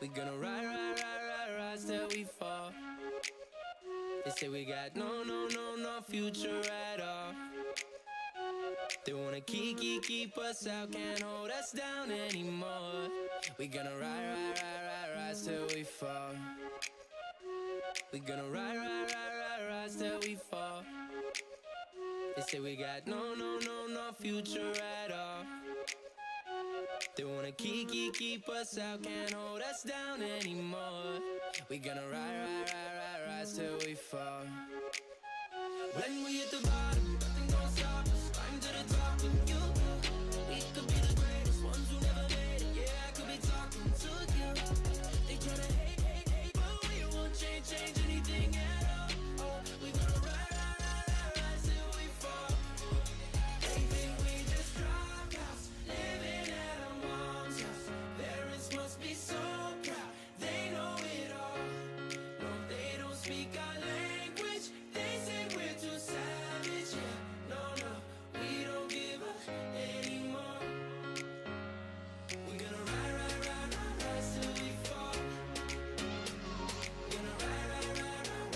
We gonna ride, ride, ride, ride, rise till we fall. They say we got no future at all. They wanna keep us out, can't hold us down anymore. We gonna ride, ride, ride, ride, rise till we fall. We gonna ride, ride, ride, ride, rise till we fall. They say we got no future at all. They wanna keep us out, can't hold us down anymore. We gonna ride, ride, ride, ride, rise till we fall. When we hit the bottom, nothing gon' stop us. Climb to the top of you. We could be the greatest ones who never made it. Yeah, I could be talking to you. They tryna hate, but we won't change anything at all. Oh, we gonna ride, ride, ride, ride, rise till we fall. They think we just dropped out, living at our mom's house. Parents must be so proud, they know it all. No, they don't speak our language. They say we're too savage. Yeah, no, we don't give up anymore. We're gonna ride, ride, ride, ride, rise till we fall. Gonna ride, ride, ride, ride,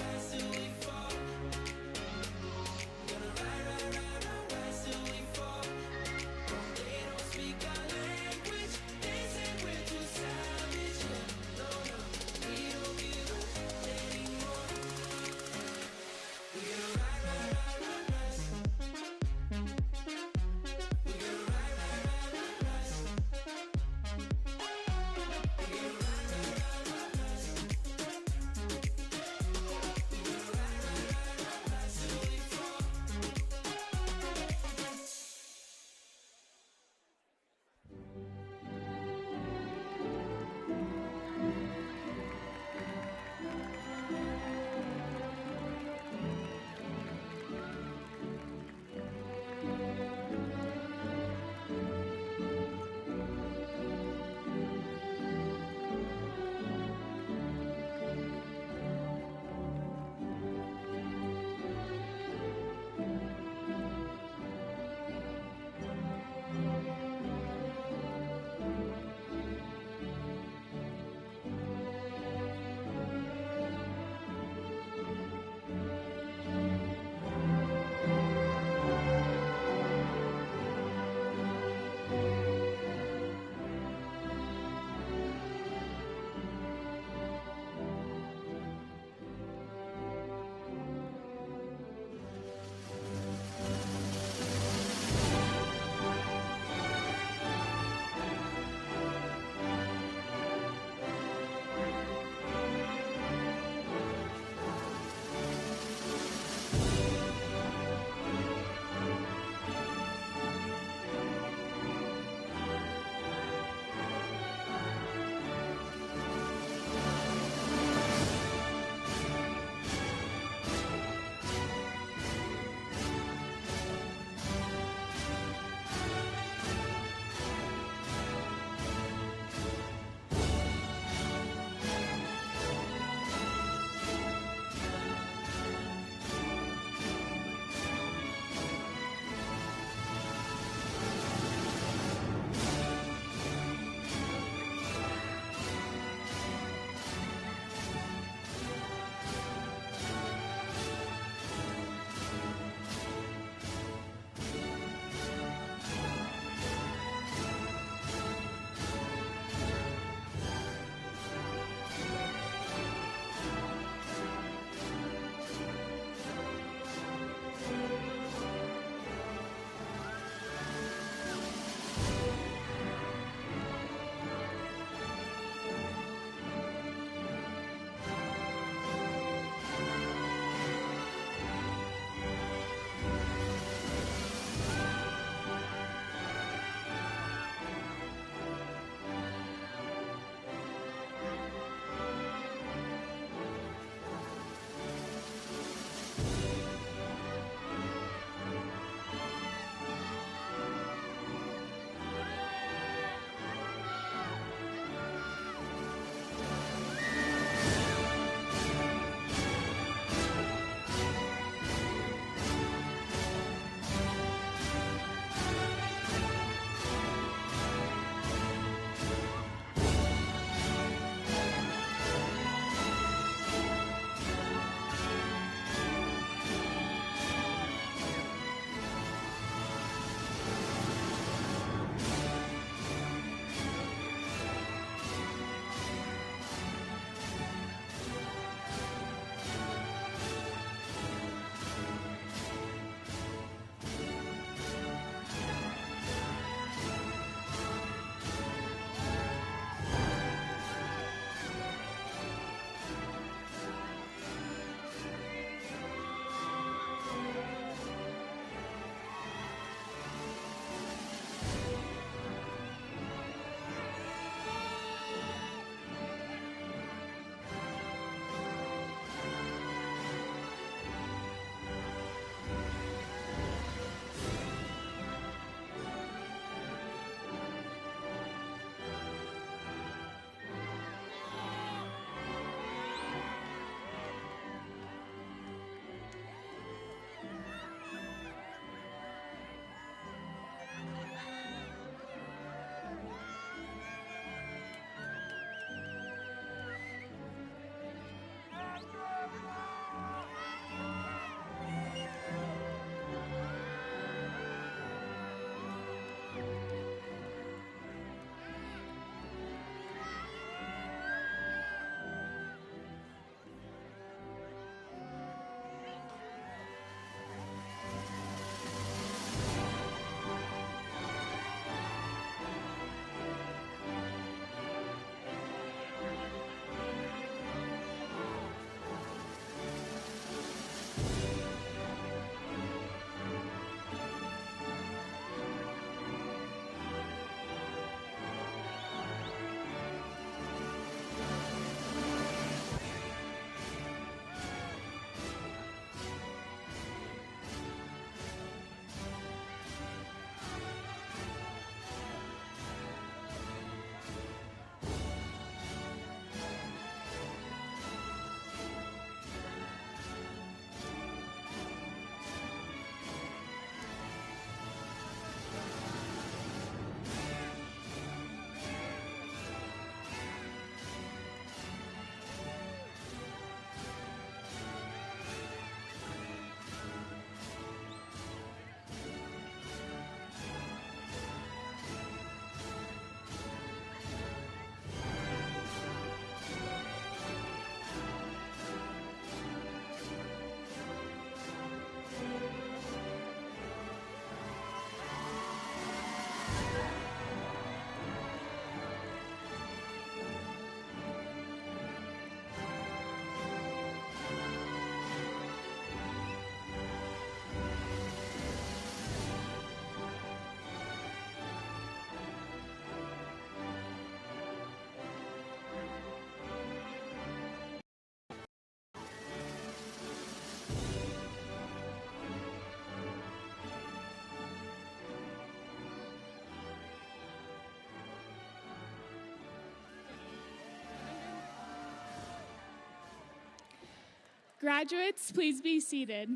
Graduates, please be seated.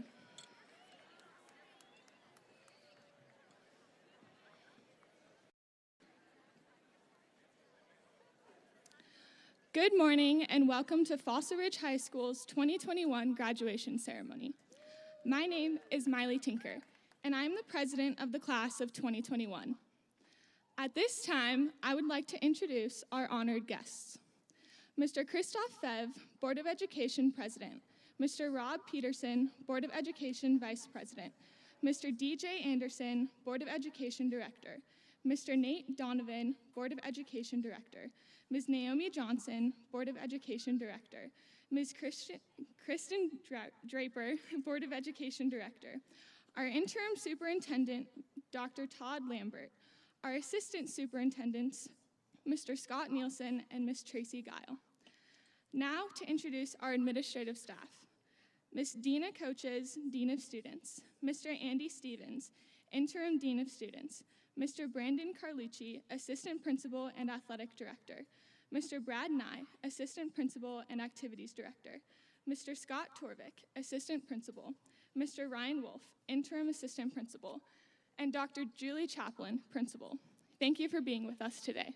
Good morning and welcome to Fossil Ridge High School's 2021 graduation ceremony. My name is Miley Tinker, and I'm the president of the class of 2021. At this time, I would like to introduce our honored guests. Mr. Christoph Fev, Board of Education President, Mr. Rob Peterson, Board of Education Vice President, Mr. DJ Anderson, Board of Education Director, Mr. Nate Donovan, Board of Education Director, Ms. Naomi Johnson, Board of Education Director, Ms. Kristen Draper, Board of Education Director, our Interim Superintendent, Dr. Todd Lambert, our Assistant Superintendents, Mr. Scott Nielsen and Ms. Tracy Guile. Now to introduce our administrative staff. Ms. Dina Coaches, Dean of Students, Mr. Andy Stevens, Interim Dean of Students, Mr. Brandon Carlucci, Assistant Principal and Athletic Director, Mr. Brad Nye, Assistant Principal and Activities Director, Mr. Scott Torvik, Assistant Principal, Mr. Ryan Wolf, Interim Assistant Principal, and Dr. Julie Chaplin, Principal. Thank you for being with us today.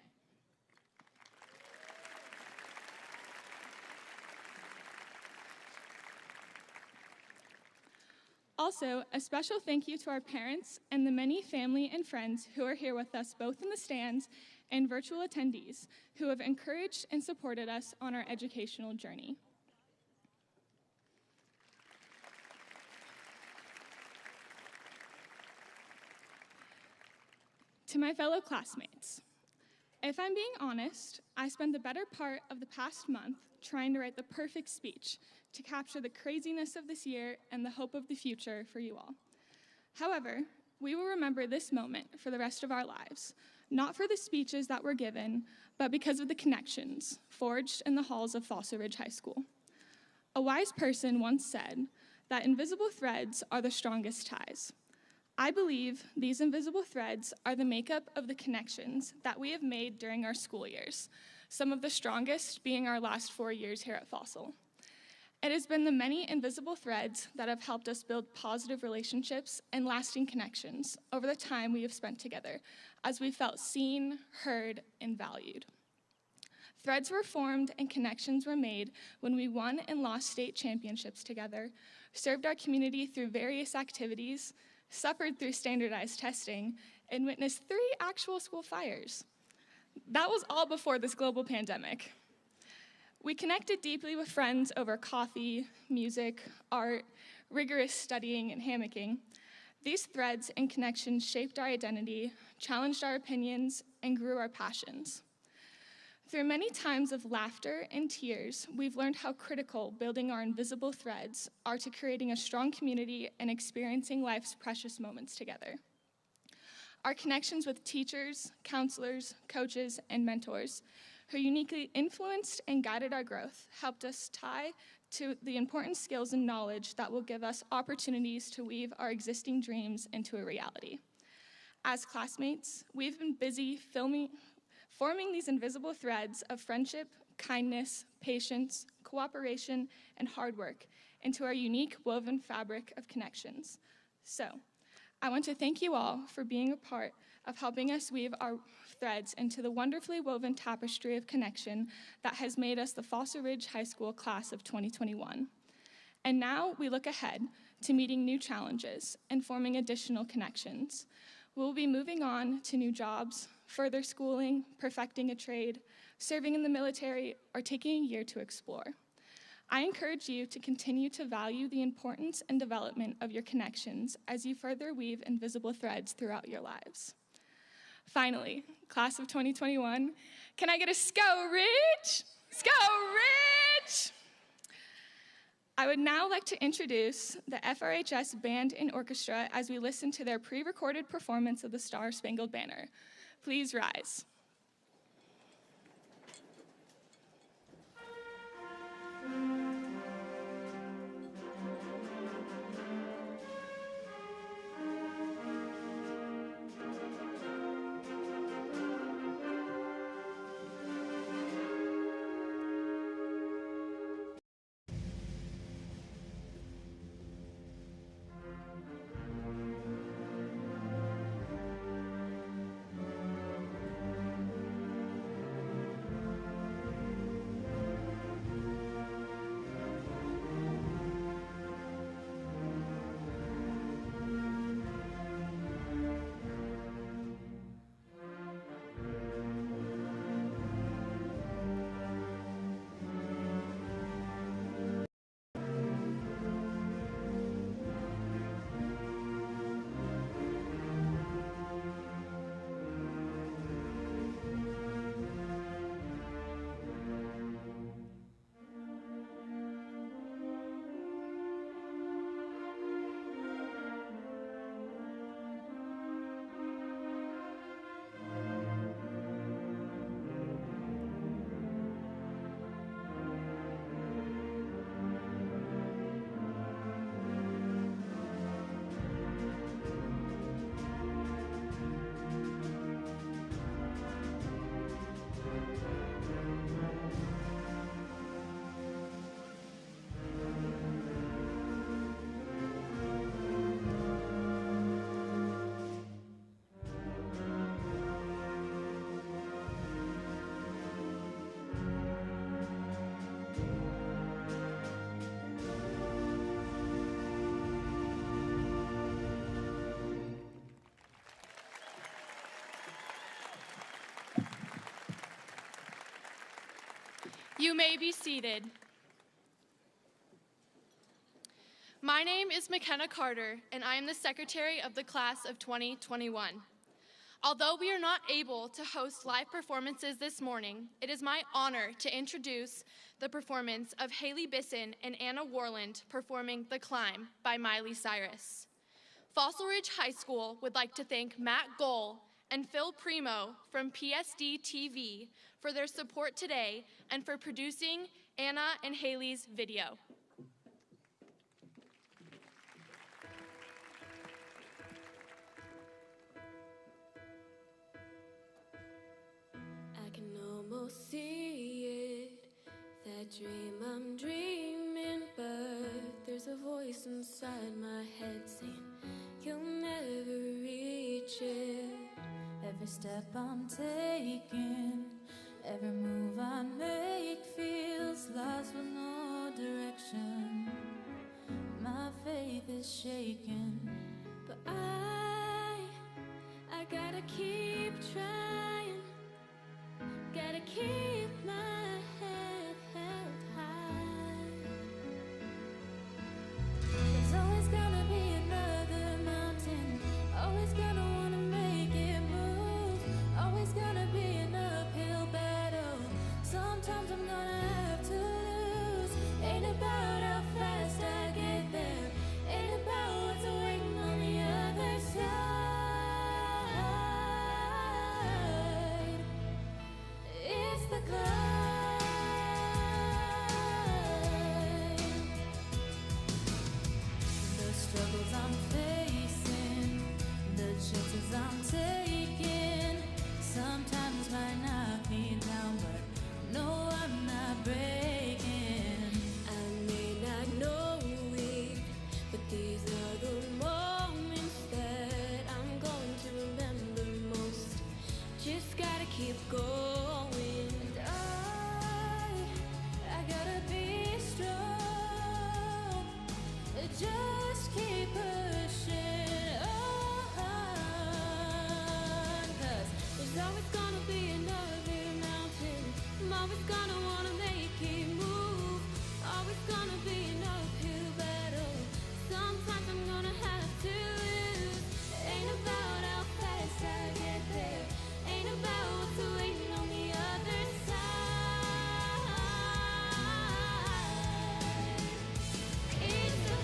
Also, a special thank you to our parents and the many family and friends who are here with us both in the stands and virtual attendees who have encouraged and supported us on our educational journey. To my fellow classmates, if I'm being honest, I spent the better part of the past month trying to write the perfect speech to capture the craziness of this year and the hope of the future for you all. However, we will remember this moment for the rest of our lives, not for the speeches that were given, but because of the connections forged in the halls of Fossil Ridge High School. A wise person once said that invisible threads are the strongest ties. I believe these invisible threads are the makeup of the connections that we have made during our school years, some of the strongest being our last 4 years here at Fossil. It has been the many invisible threads that have helped us build positive relationships and lasting connections over the time we have spent together, as we felt seen, heard, and valued. Threads were formed and connections were made when we won and lost state championships together, served our community through various activities, suffered through standardized testing, and witnessed 3 actual school fires. That was all before this global pandemic. We connected deeply with friends over coffee, music, art, rigorous studying, and hammocking. These threads and connections shaped our identity, challenged our opinions, and grew our passions. Through many times of laughter and tears, we've learned how critical building our invisible threads are to creating a strong community and experiencing life's precious moments together. Our connections with teachers, counselors, coaches, and mentors who uniquely influenced and guided our growth helped us tie to the important skills and knowledge that will give us opportunities to weave our existing dreams into a reality. As classmates, we've been busy forming these invisible threads of friendship, kindness, patience, cooperation, and hard work into our unique woven fabric of connections. So, I want to thank you all for being a part of helping us weave our threads into the wonderfully woven tapestry of connection that has made us the Fossil Ridge High School class of 2021. And now we look ahead to meeting new challenges and forming additional connections. We'll be moving on to new jobs, further schooling, perfecting a trade, serving in the military, or taking a year to explore. I encourage you to continue to value the importance and development of your connections as you further weave invisible threads throughout your lives. Finally, class of 2021, can I get a Sco Ridge? Sco Ridge! I would now like to introduce the FRHS Band and Orchestra as we listen to their pre-recorded performance of the Star Spangled Banner. Please rise. You may be seated. My name is McKenna Carter, and I am the secretary of the class of 2021. Although we are not able to host live performances this morning, it is my honor to introduce the performance of Haley Bisson and Anna Warland performing The Climb by Miley Cyrus. Fossil Ridge High School would like to thank Matt Goll and Phil Primo from PSD TV for their support today and for producing Anna and Haley's video. I can almost see it, that dream I'm dreaming, but there's a voice inside my head saying, you'll never reach it. Every step I'm taking, every move I make feels lost with no direction. My faith is shaken, But I gotta keep trying, gotta keep my head held high. there's always gonna be another mountain, always gonna wanna make it move, always gonna be an uphill battle. Sometimes I'm gonna have to lose. Ain't about how fast I get there, ain't about what's waiting on the other side. It's the climb. The struggles I'm facing, the chances I'm taking, sometimes might knock me down, but no, I'm not breaking. I may not know it, but these are the moments that I'm going to remember most. Just gotta keep going. And I gotta be strong, just keep pushing on, 'cause There's always gonna be another mountain. I'm always gonna wanna make it move. Always gonna be an uphill battle. Sometimes I'm gonna have to lose. Ain't about how fast I get there. Ain't about what's waiting on the other side. It's the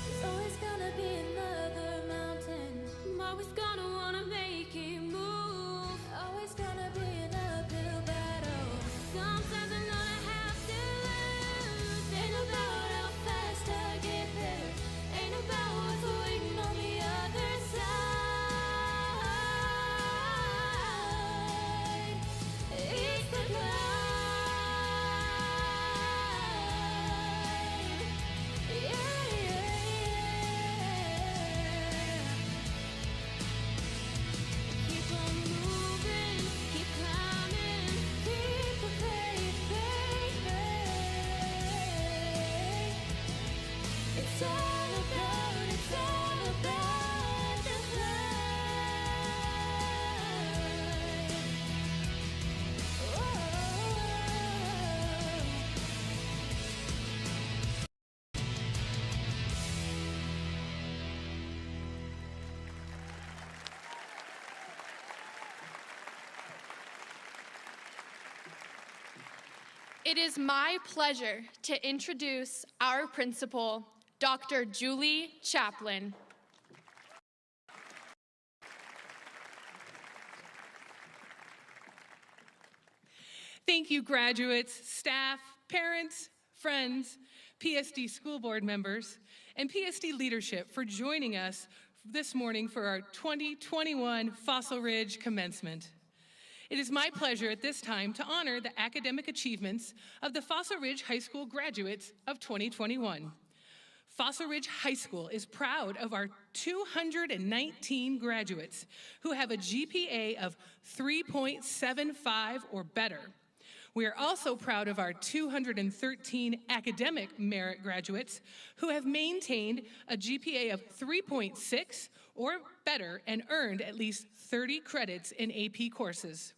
there's always gonna be another mountain, I'm always gonna wanna make it move. always gonna be an uphill battle. Sometimes I'm gonna have to lose. Ain't about how fast I get there. Ain't about what's waiting on the other side. It's the climb. Yeah, yeah, yeah. Keep on moving, keep climbing, keep the faith, baby. It's all about the climb. Whoa. It is my pleasure to introduce our principal, Dr. Julie Chaplin. Thank you, graduates, staff, parents, friends, PSD school board members, and PSD leadership for joining us this morning for our 2021 Fossil Ridge commencement. It is my pleasure at this time to honor the academic achievements of the Fossil Ridge High School graduates of 2021. Fossil Ridge High School is proud of our 219 graduates who have a GPA of 3.75 or better. We are also proud of our 213 academic merit graduates who have maintained a GPA of 3.6 or better and earned at least 30 credits in AP courses.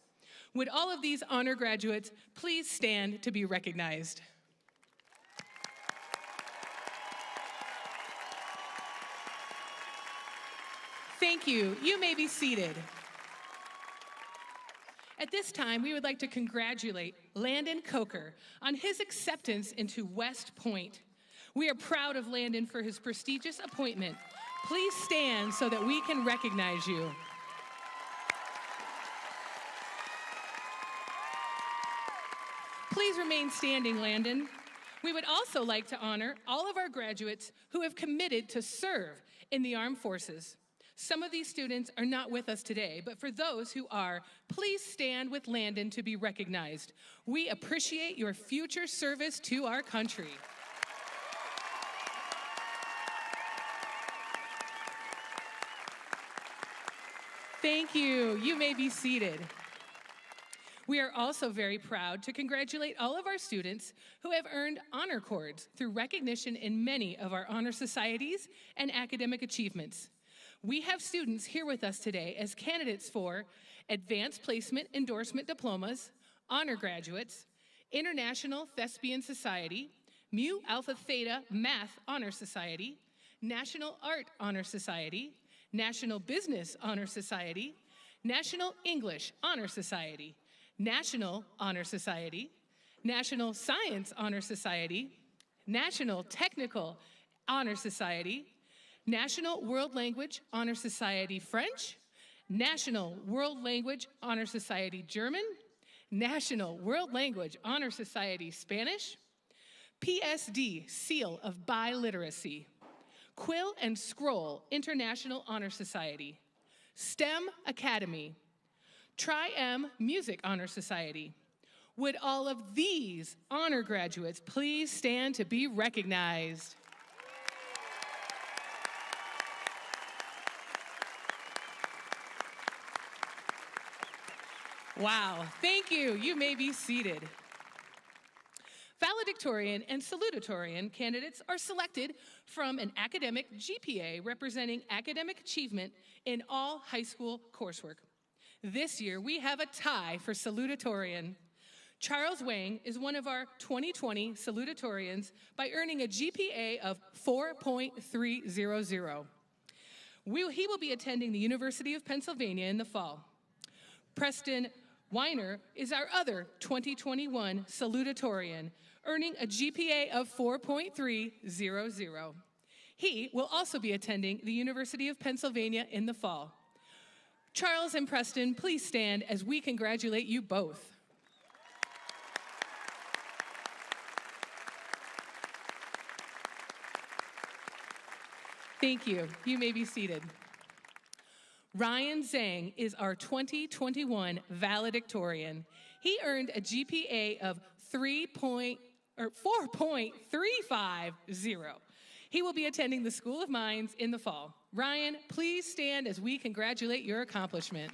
Would all of these honor graduates please stand to be recognized? Thank you. You may be seated. At this time, we would like to congratulate Landon Coker on his acceptance into West Point. We are proud of Landon for his prestigious appointment. Please stand so that we can recognize you. Please remain standing, Landon. We would also like to honor all of our graduates who have committed to serve in the armed forces. Some of these students are not with us today, but for those who are, please stand with Landon to be recognized. We appreciate your future service to our country. Thank you. You may be seated. We are also very proud to congratulate all of our students who have earned honor cords through recognition in many of our honor societies and academic achievements. We have students here with us today as candidates for Advanced Placement Endorsement Diplomas, honor graduates, International Thespian Society, Mu Alpha Theta Math Honor Society, National Art Honor Society, National Business Honor Society, National English Honor Society, National Honor Society, National Science Honor Society, National Technical Honor Society, National World Language Honor Society French, National World Language Honor Society German, National World Language Honor Society Spanish, PSD Seal of Biliteracy, Quill and Scroll International Honor Society, STEM Academy, Tri-M Music Honor Society. Would all of these honor graduates please stand to be recognized? Wow, thank you. You may be seated. Valedictorian and salutatorian candidates are selected from an academic GPA representing academic achievement in all high school coursework. This year, we have a tie for salutatorian. Charles Wang is one of our 2020 salutatorians by earning a GPA of 4.300. He will be attending the University of Pennsylvania in the fall. Preston Weiner is our other 2021 salutatorian, earning a GPA of 4.300. He will also be attending the University of Pennsylvania in the fall. Charles and Preston, please stand as we congratulate you both. Thank you. You may be seated. Ryan Zhang is our 2021 valedictorian. He earned a GPA of 4.350. He will be attending the School of Mines in the fall. Ryan, please stand as we congratulate your accomplishment.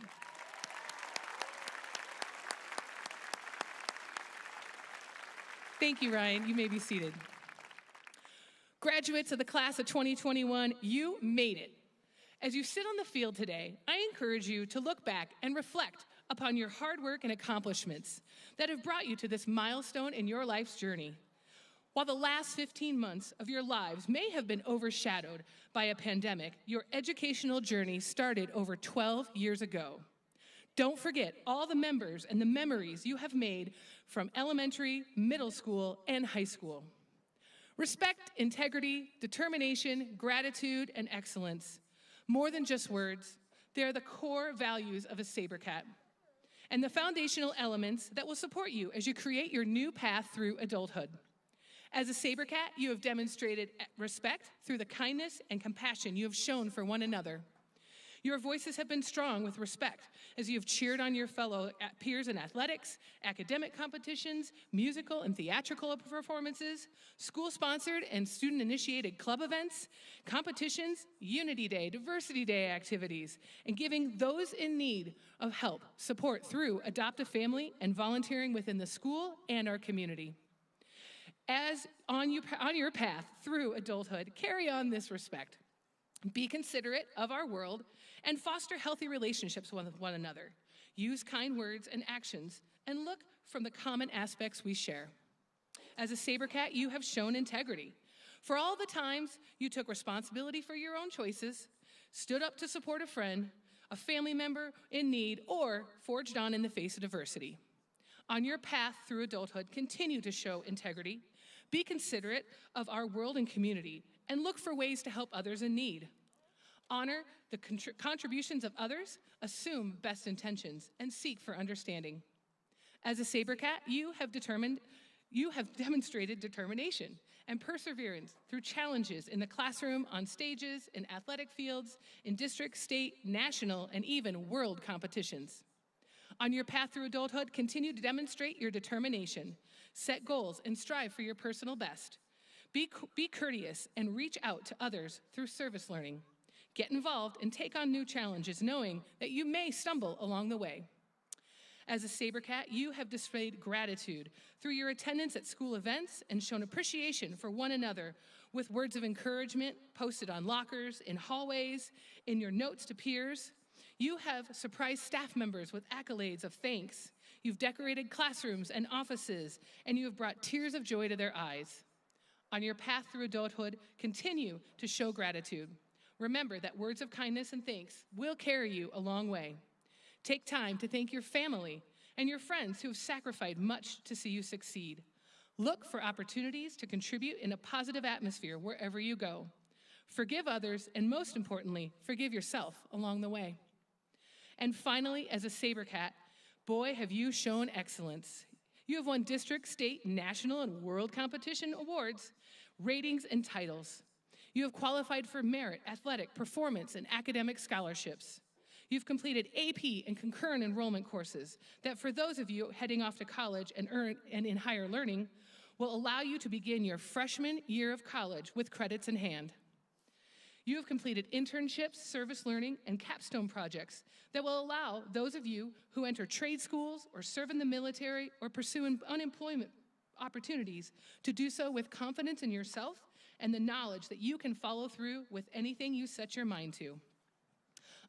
Thank you, Ryan. You may be seated. Graduates of the class of 2021, you made it. As you sit on the field today, I encourage you to look back and reflect upon your hard work and accomplishments that have brought you to this milestone in your life's journey. While the last 15 months of your lives may have been overshadowed by a pandemic, your educational journey started over 12 years ago. Don't forget all the members and the memories you have made from elementary, middle school, and high school. Respect, integrity, determination, gratitude, and excellence. More than just words, they are the core values of a SaberCat and the foundational elements that will support you as you create your new path through adulthood. As a SaberCat, you have demonstrated respect through the kindness and compassion you have shown for one another. Your voices have been strong with respect as you have cheered on your fellow peers in athletics, academic competitions, musical and theatrical performances, school-sponsored and student-initiated club events, competitions, Unity Day, Diversity Day activities, and giving those in need of help support through Adopt a Family and volunteering within the school and our community. As on your path through adulthood, carry on this respect. Be considerate of our world and foster healthy relationships with one another. Use kind words and actions and look from the common aspects we share. As a Sabercat, you have shown integrity. For all the times you took responsibility for your own choices, stood up to support a friend, a family member in need, or forged on in the face of adversity. On your path through adulthood, continue to show integrity. Be considerate of our world and community, and look for ways to help others in need. Honor the contributions of others, assume best intentions, and seek for understanding. As a Sabercat, you have demonstrated determination and perseverance through challenges in the classroom, on stages, in athletic fields, in district, state, national, and even world competitions. On your path through adulthood, continue to demonstrate your determination, set goals, and strive for your personal best. Be courteous and reach out to others through service learning. Get involved and take on new challenges, knowing that you may stumble along the way. As a Sabercat, you have displayed gratitude through your attendance at school events and shown appreciation for one another with words of encouragement posted on lockers, in hallways, in your notes to peers. You have surprised staff members with accolades of thanks. You've decorated classrooms and offices, and you have brought tears of joy to their eyes. On your path through adulthood, continue to show gratitude. Remember that words of kindness and thanks will carry you a long way. Take time to thank your family and your friends who have sacrificed much to see you succeed. Look for opportunities to contribute in a positive atmosphere wherever you go. Forgive others, and most importantly, forgive yourself along the way. And finally, as a Sabercat, boy, have you shown excellence. You have won district, state, national, and world competition awards, ratings, and titles. You have qualified for merit, athletic, performance, and academic scholarships. You've completed AP and concurrent enrollment courses that for those of you heading off to college and in higher learning will allow you to begin your freshman year of college with credits in hand. You have completed internships, service learning, and capstone projects that will allow those of you who enter trade schools or serve in the military or pursue unemployment opportunities to do so with confidence in yourself and the knowledge that you can follow through with anything you set your mind to.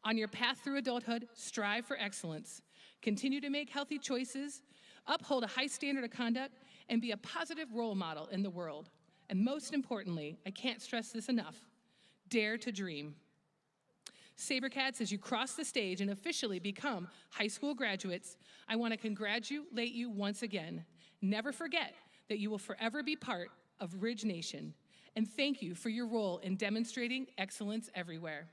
On your path through adulthood, strive for excellence. Continue to make healthy choices, uphold a high standard of conduct, and be a positive role model in the world. And most importantly, I can't stress this enough, dare to dream. Sabercats, as you cross the stage and officially become high school graduates, I want to congratulate you once again. Never forget that you will forever be part of Ridge Nation, and thank you for your role in demonstrating excellence everywhere.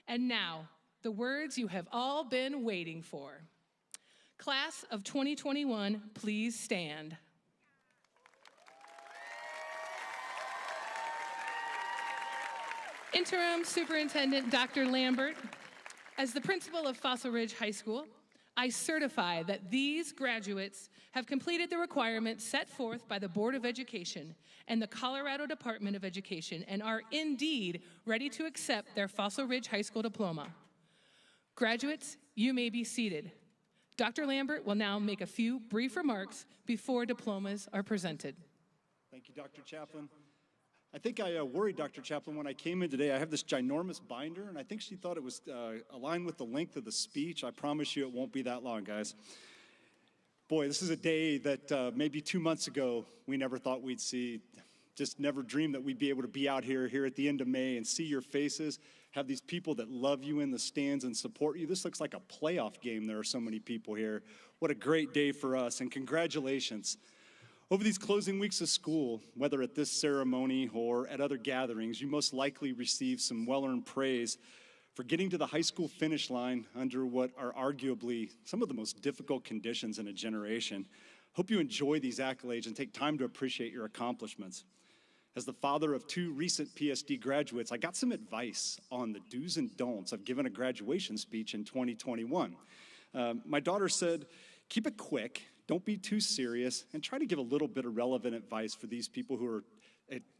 And now, the words you have all been waiting for. Class of 2021, please stand. Interim Superintendent Dr. Lambert, as the principal of Fossil Ridge High School, I certify that these graduates have completed the requirements set forth by the Board of Education and the Colorado Department of Education and are indeed ready to accept their Fossil Ridge High School diploma. Graduates, you may be seated. Dr. Lambert will now make a few brief remarks before diplomas are presented. Thank you, Dr. Chaplin. I think I worried Dr. Chaplin when I came in today. I have this ginormous binder, and I think she thought it was aligned with the length of the speech. I promise you it won't be that long, guys. Boy, this is a day that maybe 2 months ago we never thought we'd see. Just never dreamed that we'd be able to be out here at the end of May and see your faces, have these people that love you in the stands and support you. This looks like a playoff game. There are so many people here. What a great day for us, and congratulations. Over these closing weeks of school, whether at this ceremony or at other gatherings, you most likely receive some well-earned praise for getting to the high school finish line under what are arguably some of the most difficult conditions in a generation. Hope you enjoy these accolades and take time to appreciate your accomplishments. As the father of 2 recent PSD graduates, I got some advice on the do's and don'ts of giving a graduation speech in 2021. My daughter said, keep it quick, don't be too serious, and try to give a little bit of relevant advice for these people who are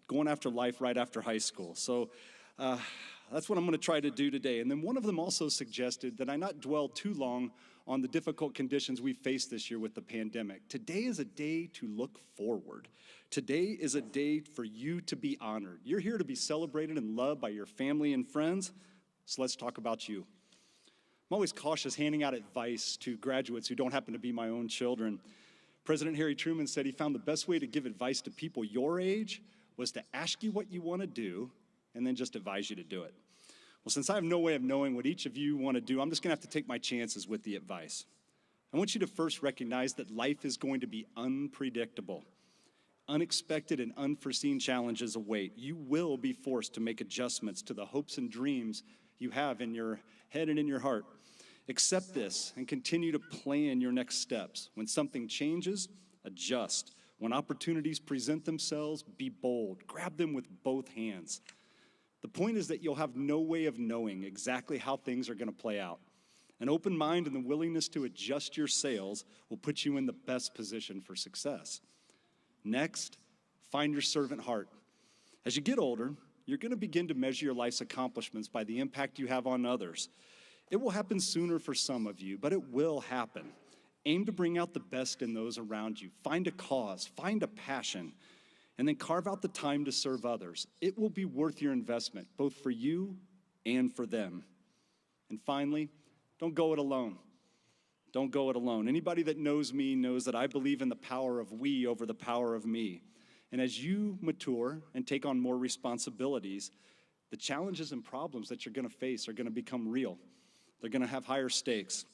going after life right after high school. So that's what I'm going to try to do today. And then one of them also suggested that I not dwell too long on the difficult conditions we faced this year with the pandemic. Today is a day to look forward. Today is a day for you to be honored. You're here to be celebrated and loved by your family and friends, so let's talk about you. I'm always cautious handing out advice to graduates who don't happen to be my own children. President Harry Truman said he found the best way to give advice to people your age was to ask you what you want to do and then just advise you to do it. Well, since I have no way of knowing what each of you want to do, I'm just going to have to take my chances with the advice. I want you to first recognize that life is going to be unpredictable. Unexpected and unforeseen challenges await. You will be forced to make adjustments to the hopes and dreams you have in your head and in your heart. Accept this and continue to plan your next steps. When something changes, adjust. When opportunities present themselves, be bold. Grab them with both hands. The point is that you'll have no way of knowing exactly how things are going to play out. An open mind and the willingness to adjust your sails will put you in the best position for success. Next, find your servant heart. As you get older, you're going to begin to measure your life's accomplishments by the impact you have on others. It will happen sooner for some of you, but it will happen. Aim to bring out the best in those around you. Find a cause, find a passion, and then carve out the time to serve others. It will be worth your investment, both for you and for them. And finally, don't go it alone. Don't go it alone. Anybody that knows me knows that I believe in the power of we over the power of me. And as you mature and take on more responsibilities, the challenges and problems that you're going to face are going to become real. They're going to have higher stakes.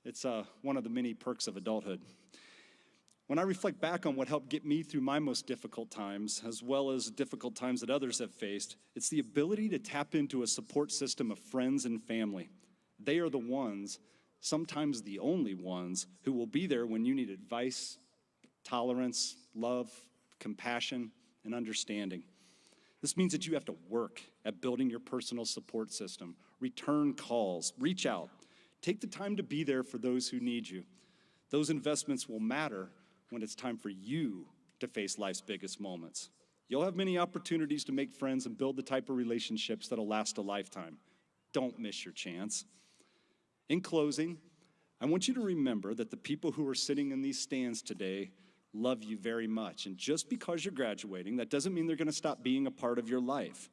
It's one of the many perks of adulthood. When I reflect back on what helped get me through my most difficult times, as well as difficult times that others have faced, it's the ability to tap into a support system of friends and family. They are the ones, sometimes the only ones, who will be there when you need advice, tolerance, love, compassion, and understanding. This means that you have to work at building your personal support system, return calls, reach out, take the time to be there for those who need you. Those investments will matter when it's time for you to face life's biggest moments. You'll have many opportunities to make friends and build the type of relationships that'll last a lifetime. Don't miss your chance. In closing, I want you to remember that the people who are sitting in these stands today love you very much. And just because you're graduating, that doesn't mean they're going to stop being a part of your life.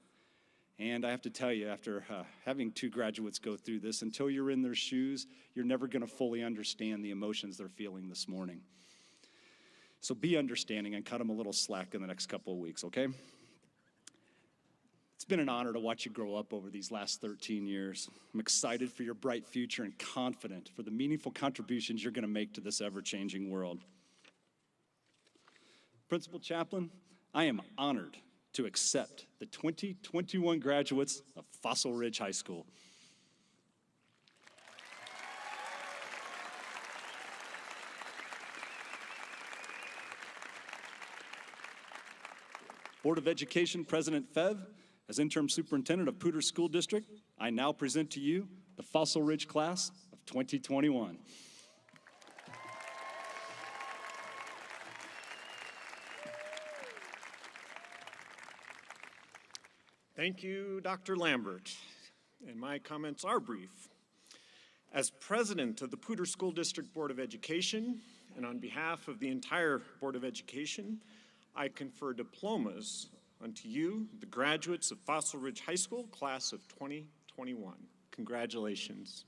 And I have to tell you, after having 2 graduates go through this, until you're in their shoes, you're never going to fully understand the emotions they're feeling this morning. So be understanding and cut them a little slack in the next couple of weeks, okay? It's been an honor to watch you grow up over these last 13 years. I'm excited for your bright future and confident for the meaningful contributions you're going to make to this ever-changing world. Principal Chaplain, I am honored to accept the 2021 graduates of Fossil Ridge High School. Board of Education President Fev, as interim superintendent of Poudre School District, I now present to you the Fossil Ridge class of 2021. Thank you, Dr. Lambert. And my comments are brief. As president of the Poudre School District Board of Education, and on behalf of the entire Board of Education, I confer diplomas unto you, the graduates of Fossil Ridge High School, class of 2021. Congratulations.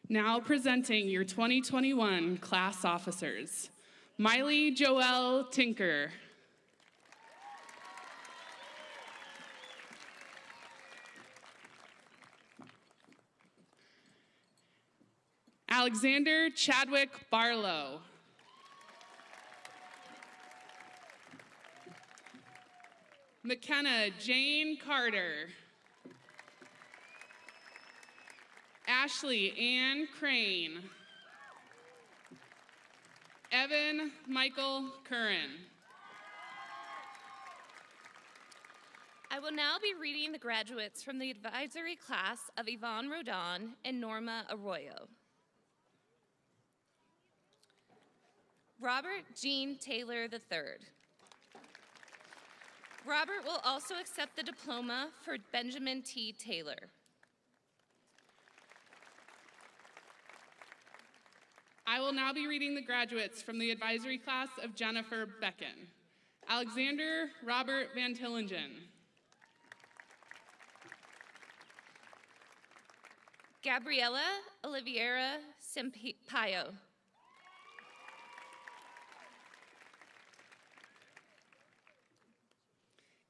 Now presenting your 2021 class officers. Miley Joelle Tinker. Alexander Chadwick Barlow. McKenna Jane Carter. Ashley Ann Crane. Evan Michael Curran. I will now be reading the graduates from the advisory class of Yvonne Rodon and Norma Arroyo. Robert Jean Taylor III. Robert will also accept the diploma for Benjamin T. Taylor. I will now be reading the graduates from the advisory class of Jennifer Becken. Alexander Robert Van Tillingen. Gabriela Oliveira Sampaio.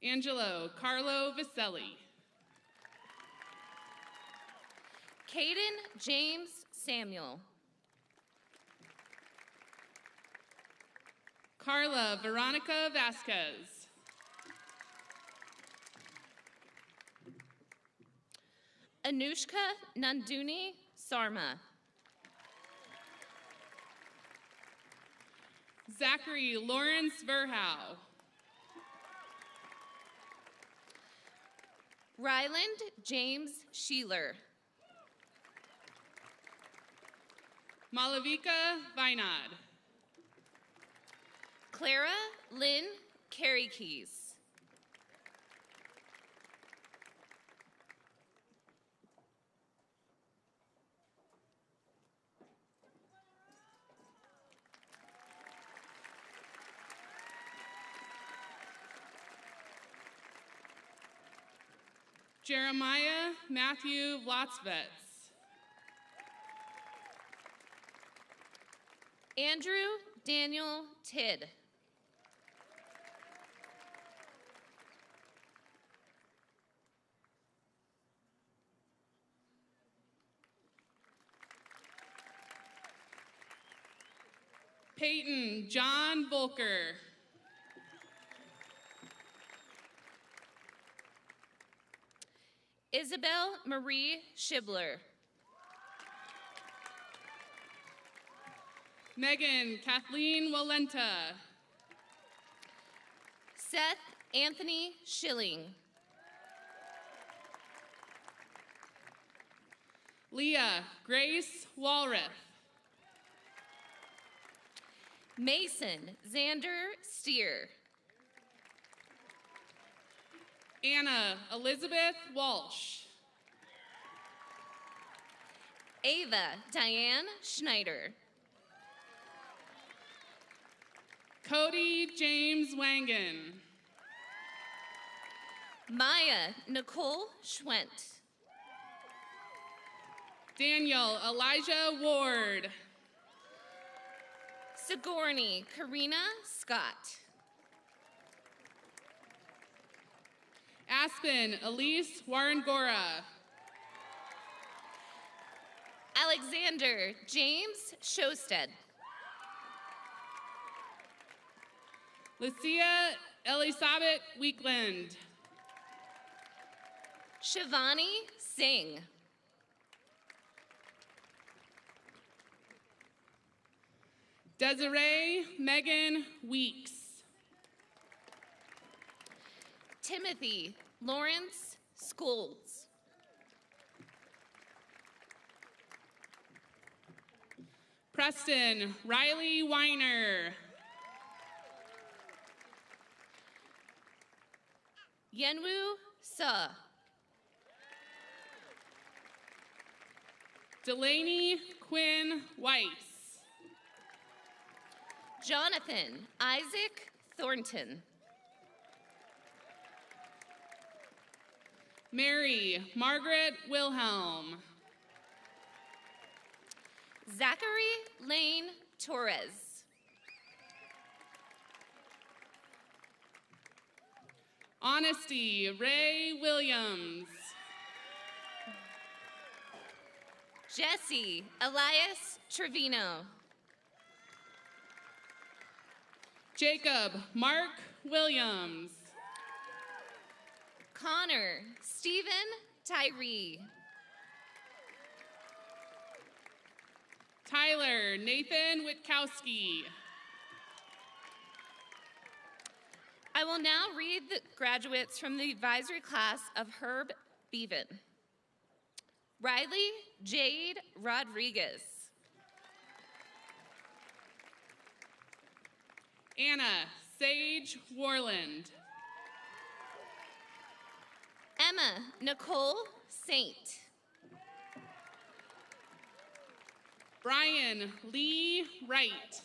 Angelo Carlo Viselli. Caden James Samuel. Carla Veronica Vasquez. Anushka Nanduni Sarma. Zachary Lawrence Verhow. Ryland James Sheeler. Malavika Vinod. Clara Lynn Careykeys. Jeremiah Matthew Vlatsvets. Andrew Daniel Tidd. Peyton John Volker. Isabel Marie Schibler. Megan Kathleen Walenta. Seth Anthony Schilling. Leah Grace Walrath. Mason Xander Steer. Anna Elizabeth Walsh. Ava Diane Schneider. Cody James Wangan. Maya Nicole Schwent. Daniel Elijah Ward. Sigourney Karina Scott. Aspen Elise Warrengora. Alexander James Shosted. Lucia Elisabeth Weekland. Shivani Singh. Desiree Megan Weeks. Timothy Lawrence Scholes. Preston Riley Weiner. Yenwu Suh. Delaney Quinn Weiss. Jonathan Isaac Thornton. Mary Margaret Wilhelm. Zachary Lane Torres. Honesty Ray Williams. Jesse Elias Trevino. Jacob Mark Williams. Connor Stephen Tyree. Tyler Nathan Witkowski. I will now read the graduates from the advisory class of Herb Beaven. Riley Jade Rodriguez. Anna Sage Warland. Emma Nicole Saint. Brian Lee Wright.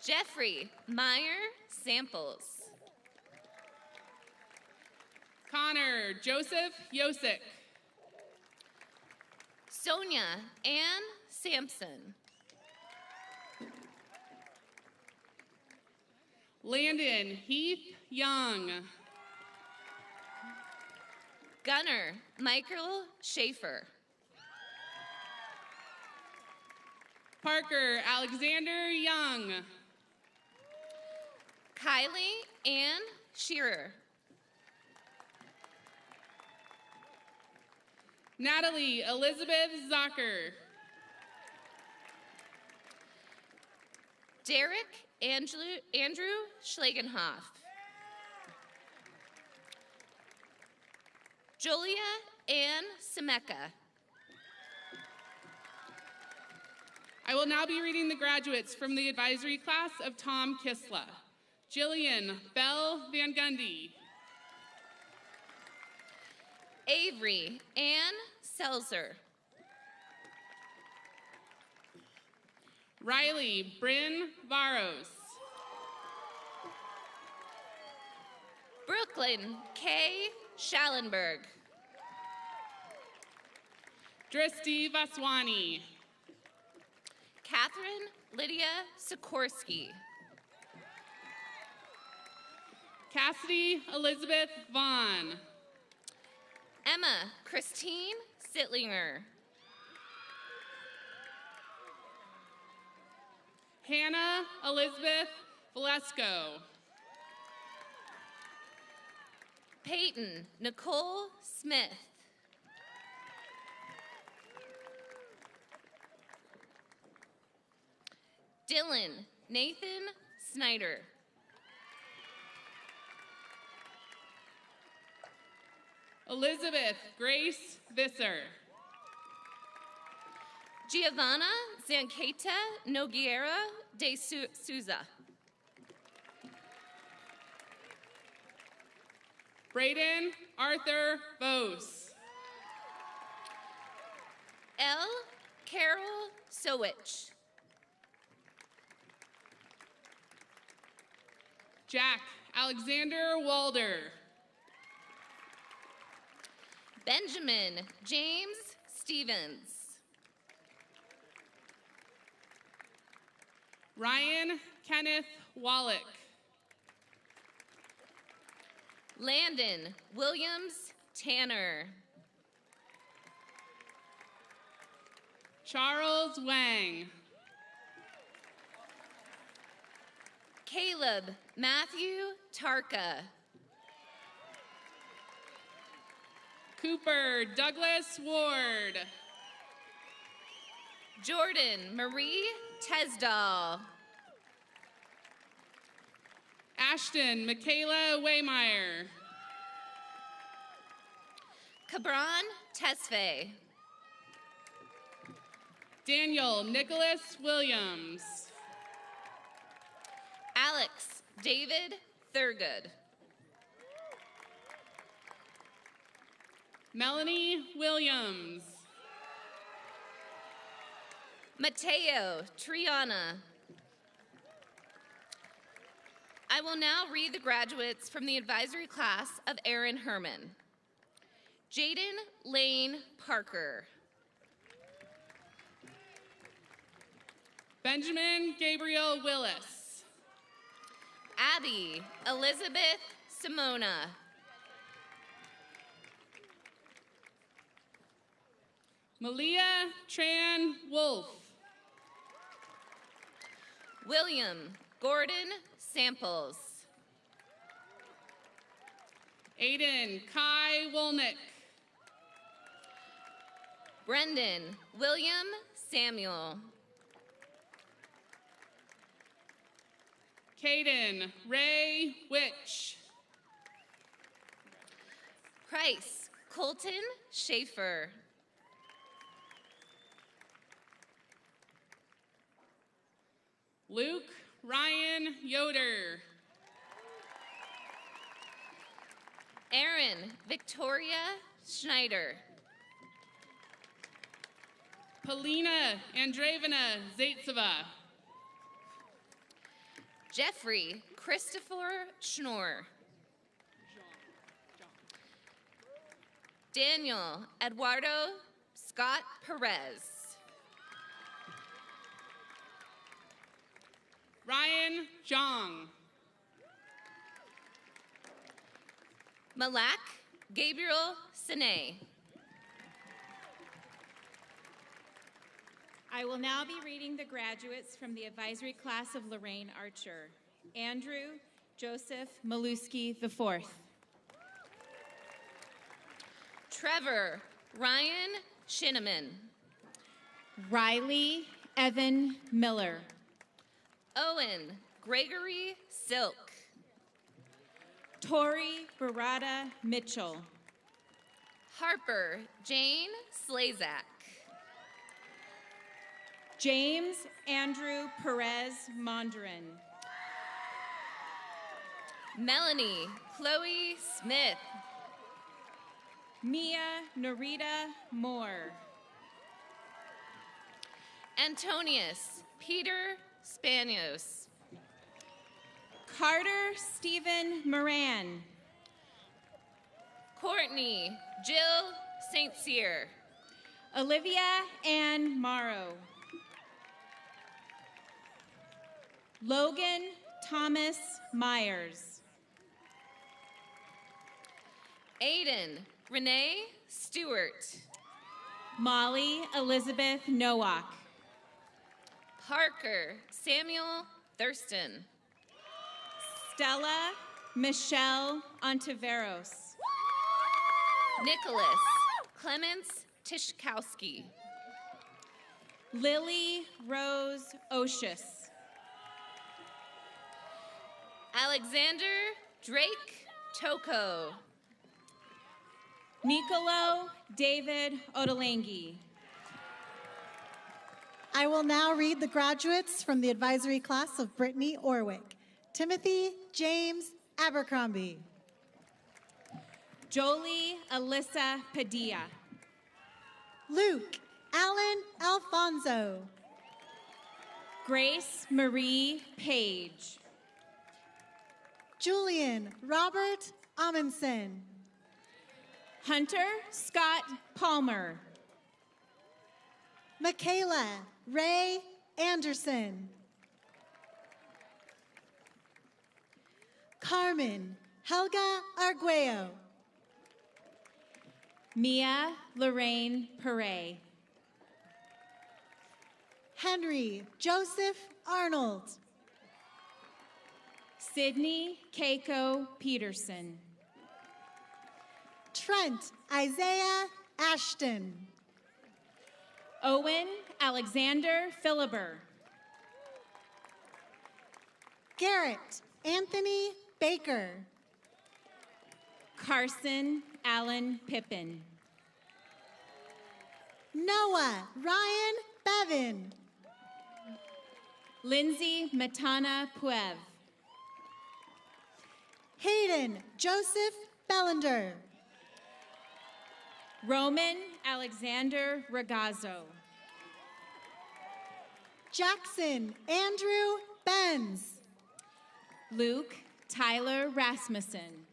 Jeffrey Meyer Samples. Connor Joseph Yosick. Sonia Ann Sampson. Landon Heath Young. Gunnar Michael Schaefer. Parker Alexander Young. Kylie Ann Shearer. Natalie Elizabeth Zocker. Derek Andrew Schlagenhoff. Julia Ann Semeka. I will now be reading the graduates from the advisory class of Tom Kisla. Jillian Bell Van Gundy. Avery Ann Selzer. Riley Bryn Varos. Brooklyn K. Schallenberg. Dristy Vaswani. Catherine Lydia Sikorsky. Cassidy Elizabeth Vaughn. Emma Christine Sittlinger. Hannah Elizabeth Valesco. Peyton Nicole Smith. Dylan Nathan Snyder. Elizabeth Grace Visser. Giovanna Zanqueta Nogueira de Souza. Braden Arthur Bose. L. Carol Sowich. Jack Alexander Walder. Benjamin James Stevens. Ryan Kenneth Wallach. Landon Williams Tanner. Charles Wang. Caleb Matthew Tarka. Cooper Douglas Ward. Jordan Marie Tesdall. Ashton Michaela Waymeyer. Cabron Tesfaye. Daniel Nicholas Williams. Alex David Thurgood. Melanie Williams. Mateo Triana. I will now read the graduates from the advisory class of Aaron Herman. Jaden Lane Parker. Benjamin Gabriel Willis. Abby Elizabeth Simona. Malia Tran Wolf. William Gordon Samples. Aiden Kai Wolnick. Brendan William Samuel. Caden Ray Witch. Price Colton Schaefer. Luke Ryan Yoder. Erin Victoria Schneider. Polina Andreevna Zaitseva. Jeffrey Christopher Schnorr. Daniel Eduardo Scott Perez. Ryan Zhang. Malak Gabriel Sine. I will now be reading the graduates from the advisory class of Lorraine Archer. Andrew Joseph Maluski IV. Trevor Ryan Shinneman. Riley Evan Miller. Owen Gregory Silk. Tori Barada Mitchell. Harper Jane Slazak. James Andrew Perez Mondrin. Melanie Chloe Smith. Mia Narita Moore. Antonius Peter Spanios. Carter Stephen Moran. Courtney Jill St. Cyr. Olivia Ann Morrow. Logan Thomas Myers. Aiden Renee Stewart. Molly Elizabeth Nowak. Parker Samuel Thurston. Stella Michelle Ontiveros. Nicholas Clements Tishkowski. Lily Rose Osius. Alexander Drake Toko. Nicolo David Ottolenghi. I will now read the graduates from the advisory class of Brittany Orwick. Timothy James Abercrombie. Jolie Alyssa Padilla. Luke Allen Alfonso. Grace Marie Page. Julian Robert Amundsen. Hunter Scott Palmer. Michaela Ray Anderson. Carmen Helga Arguello. Mia Lorraine Perret. Henry Joseph Arnold. Sydney Keiko Peterson. Trent Isaiah Ashton. Owen Alexander Philibert. Garrett Anthony Baker. Carson Allen Pippin. Noah Ryan Bevin. Lindsay Matana Puev. Hayden Joseph Bellender. Roman Alexander Ragazzo. Jackson Andrew Benz. Luke Tyler Rasmussen.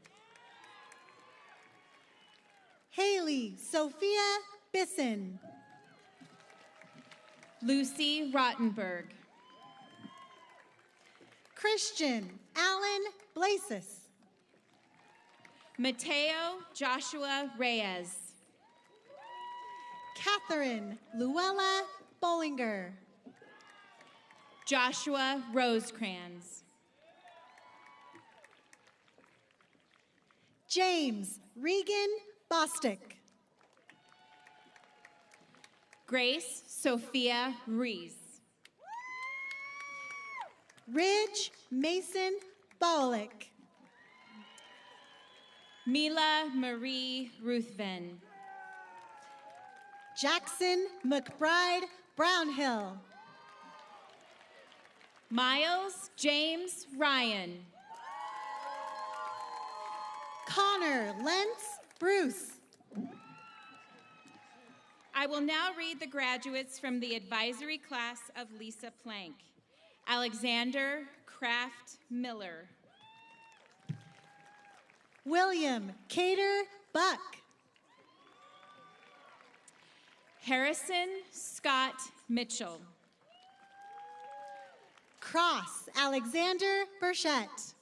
Haley Sophia Bisson. Lucy Rottenberg. Christian Allen Blasis. Mateo Joshua Reyes. Catherine Luella Bollinger. Joshua Rosecrans. James Regan Bostick. Grace Sophia Rees. Ridge Mason Bolick. Mila Marie Ruthven. Jackson McBride Brownhill. Miles James Ryan. Connor Lentz Bruce. I will now read the graduates from the advisory class of Lisa Plank. Alexander Kraft Miller. William Cater Buck. Harrison Scott Mitchell. Cross Alexander Burchett.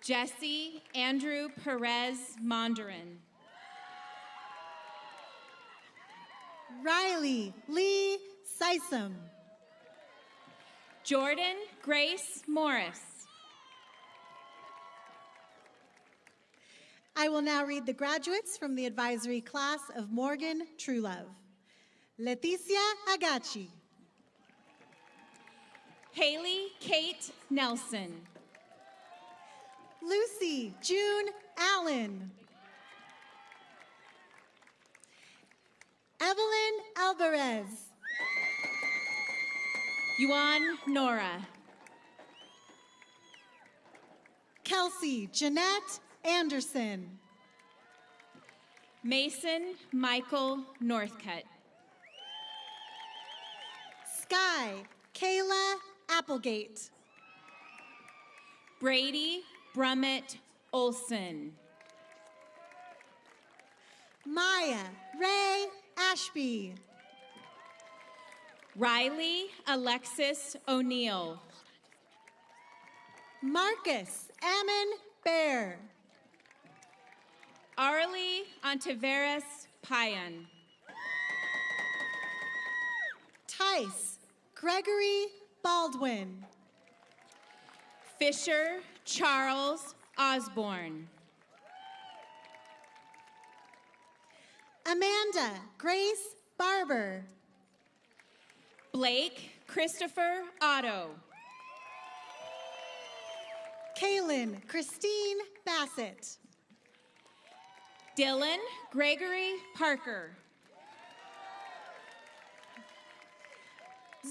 Jesse Andrew Perez Mondrian. Riley Lee Sysom. Jordan Grace Morris. I will now read the graduates from the advisory class of Morgan Truelove. Leticia Agachi. Haley Kate Nelson. Lucy June Allen. Evelyn Alvarez. Yuan Nora. Kelsey Jeanette Anderson. Mason Michael Northcutt. Sky Kayla Applegate. Brady Brummett Olson. Maya Ray Ashby. Riley Alexis O'Neill. Marcus Ammon Bear. Arlie Ontiveros Payan. Tice Gregory Baldwin. Fisher Charles Osborne. Amanda Grace Barber. Blake Christopher Otto. Kaylin Christine Bassett. Dylan Gregory Parker.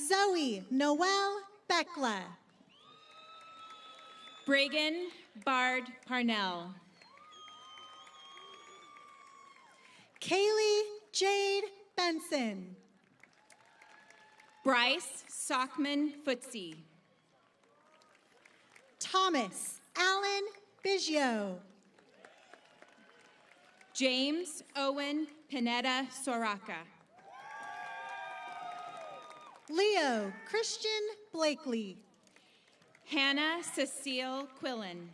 Zoe Noel Beckla. Brigham Bard Parnell. Kaylee Jade Benson. Bryce Sockman Footsy. Thomas Allen Biggio. James Owen Pineda Soraka. Leo Christian Blakely. Hannah Cecile Quillen.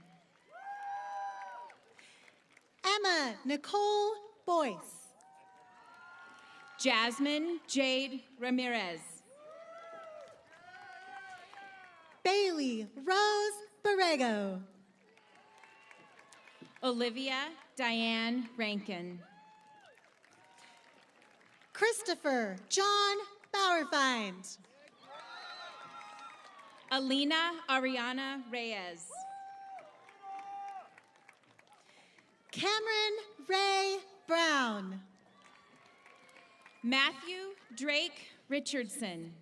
Emma Nicole Boyce. Jasmine Jade Ramirez. Bailey Rose Borrego. Olivia Diane Rankin. Christopher John Bauerfeind. Alina Ariana Reyes. Cameron Ray Brown. Matthew Drake Richardson.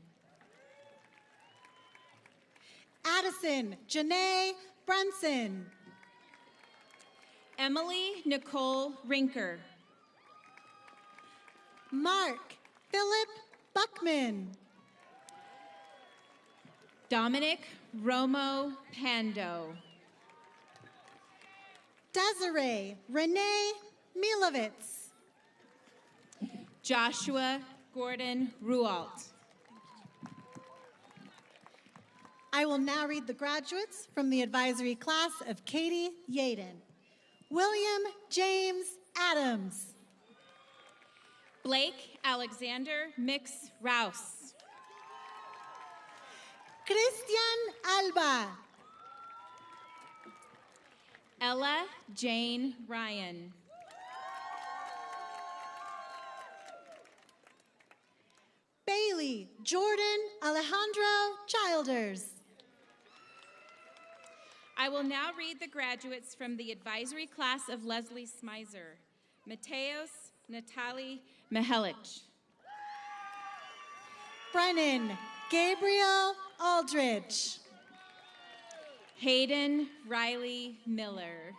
Addison Janae Brunson. Emily Nicole Rinker. Mark Philip Buckman. Dominic Romo Pando. Desiree Renee Milovitz. Joshua Gordon Rualt. I will now read the graduates from the advisory class of Katie Yaden. William James Adams. Blake Alexander Mix Rouse. Christian Alba. Ella Jane Ryan. Bailey Jordan Alejandro Childers. I will now read the graduates from the advisory class of Leslie Smizer. Mateos Natalie Mihelic. Brennan Gabriel Aldrich. Hayden Riley Miller.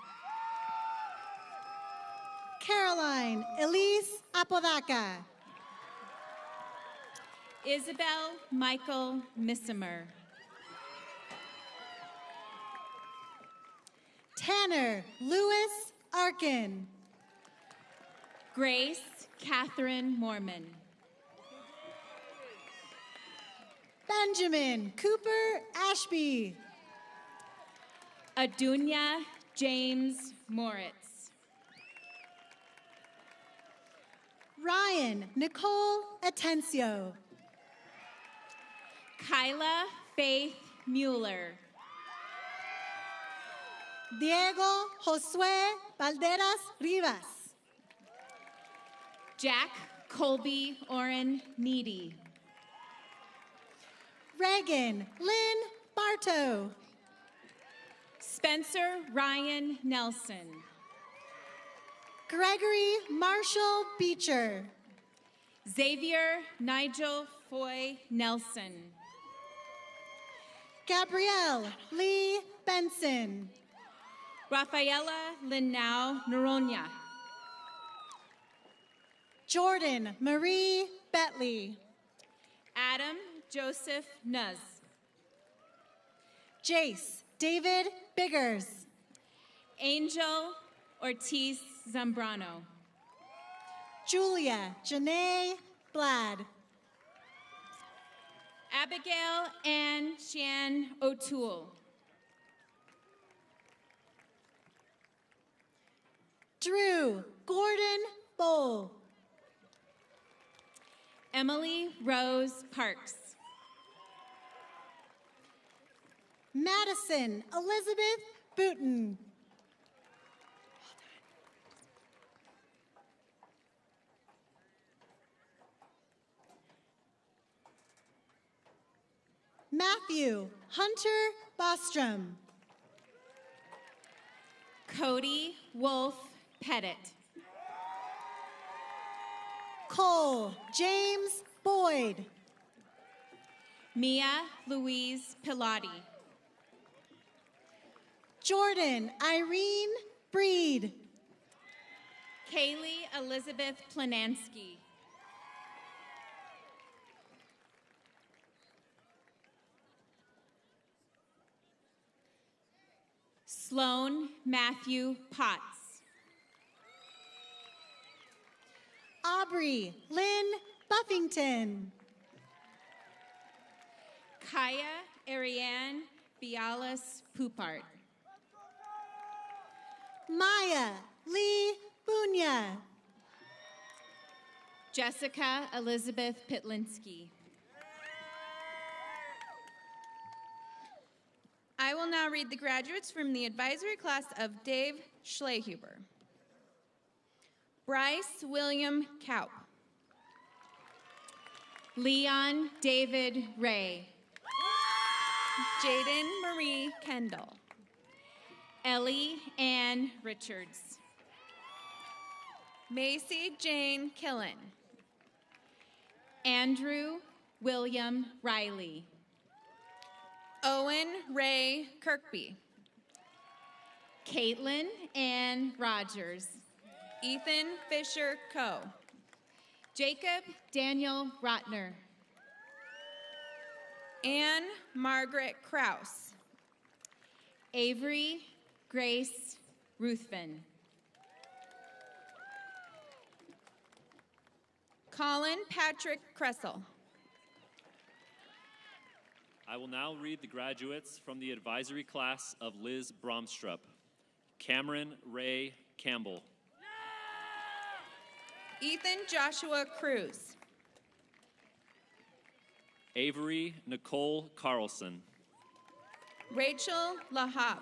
Caroline Elise Apodaca. Isabel Michael Missimer. Tanner Lewis Arkin. Grace Catherine Mormon. Benjamin Cooper Ashby. Adunya James Moritz. Ryan Nicole Atencio. Kyla Faith Mueller. Diego Josue Valderas Rivas. Jack Colby Oren Needy. Reagan Lynn Bartow. Spencer Ryan Nelson. Gregory Marshall Beecher. Xavier Nigel Foy Nelson. Gabrielle Lee Benson. Rafaela Linnao Noronha. Jordan Marie Betley. Adam Joseph Nuz. Jace David Biggers. Angel Ortiz Zambrano. Julia Janae Blad. Abigail Ann Shan O'Toole. Drew Gordon Bowl. Emily Rose Parks. Madison Elizabeth Booton. Matthew Hunter Bostrom. Cody Wolf Pettit. Cole James Boyd. Mia Louise Pilati. Jordan Irene Breed. Kaylee Elizabeth Planansky. Sloan Matthew Potts. Aubrey Lynn Buffington. Kaya Ariane Bialas Poupart. Maya Lee Bunya. Jessica Elizabeth Pitlinsky. I will now read the graduates from the advisory class of Dave Schlehuber. Bryce William Kaup. Leon David Ray. Jaden Marie Kendall. Ellie Ann Richards. Macy Jane Killen. Andrew William Riley. Owen Ray Kirkby. Caitlin Ann Rogers. Ethan Fisher Coe. Jacob Daniel Rotner. Anne Margaret Kraus. Avery Grace Ruthven. Colin Patrick Kressel. I will now read the graduates from the advisory class of Liz Bromstrup. Cameron Ray Campbell. Ethan Joshua Cruz. Avery Nicole Carlson. Rachel LaHave.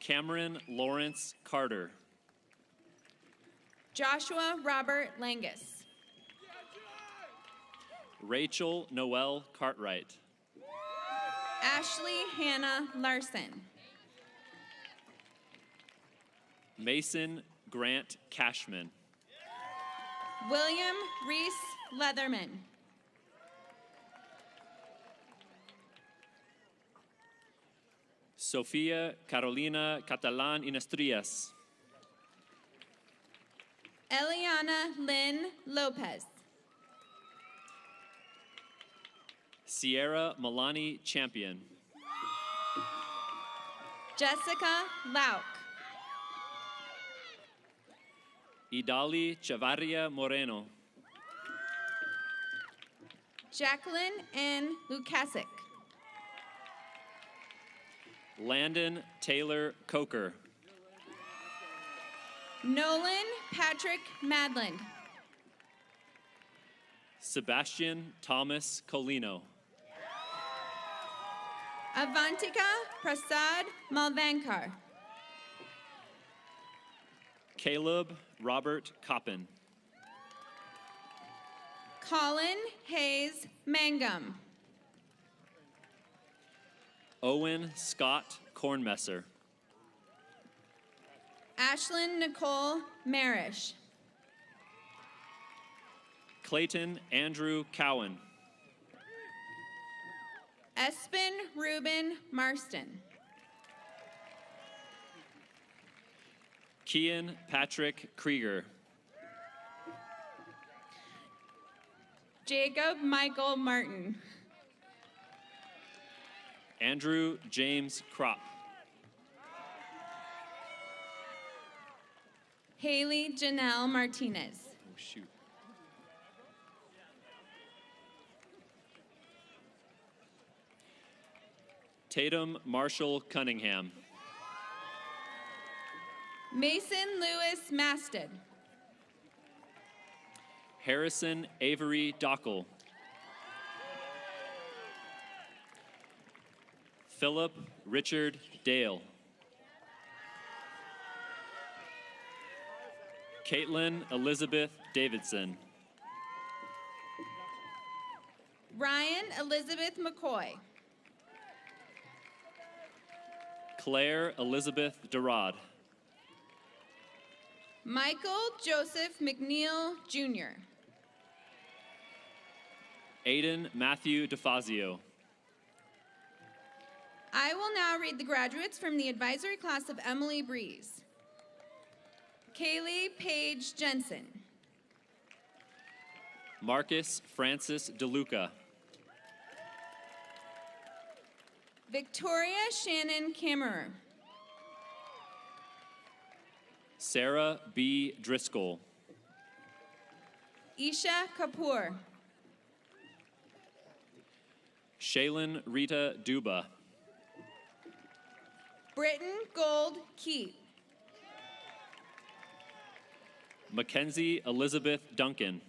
Cameron Lawrence Carter. Joshua Robert Langus. Rachel Noel Cartwright. Ashley Hannah Larson. Mason Grant Cashman. William Reese Leatherman. Sofia Carolina Catalan Inastrillas. Eliana Lynn Lopez. Sierra Milani Champion. Jessica Lauk. Idali Chavarria Moreno. Jacqueline N. Lukasic. Landon Taylor Coker. Nolan Patrick Madland. Sebastian Thomas Colino. Avantika Prasad Malvankar. Caleb Robert Coppin. Colin Hayes Mangum. Owen Scott Kornmesser. Ashlyn Nicole Marish. Clayton Andrew Cowan. Espen Ruben Marston. Kian Patrick Krieger. Jacob Michael Martin. Andrew James Kropp. Haley Janelle Martinez. Oh, shoot. Tatum Marshall Cunningham. Mason Lewis Masted. Harrison Avery Dockel. Philip Richard Dale. Caitlin Elizabeth Davidson. Ryan Elizabeth McCoy. Claire Elizabeth Durad. Michael Joseph McNeil Jr. Aiden Matthew DeFazio. I will now read the graduates from the advisory class of Emily Breeze. Kaylee Paige Jensen. Marcus Francis DeLuca. Victoria Shannon Kammerer. Sarah B. Driscoll. Isha Kapoor. Shaylin Rita Duba. Britton Gold Keat. Mackenzie Elizabeth Duncan.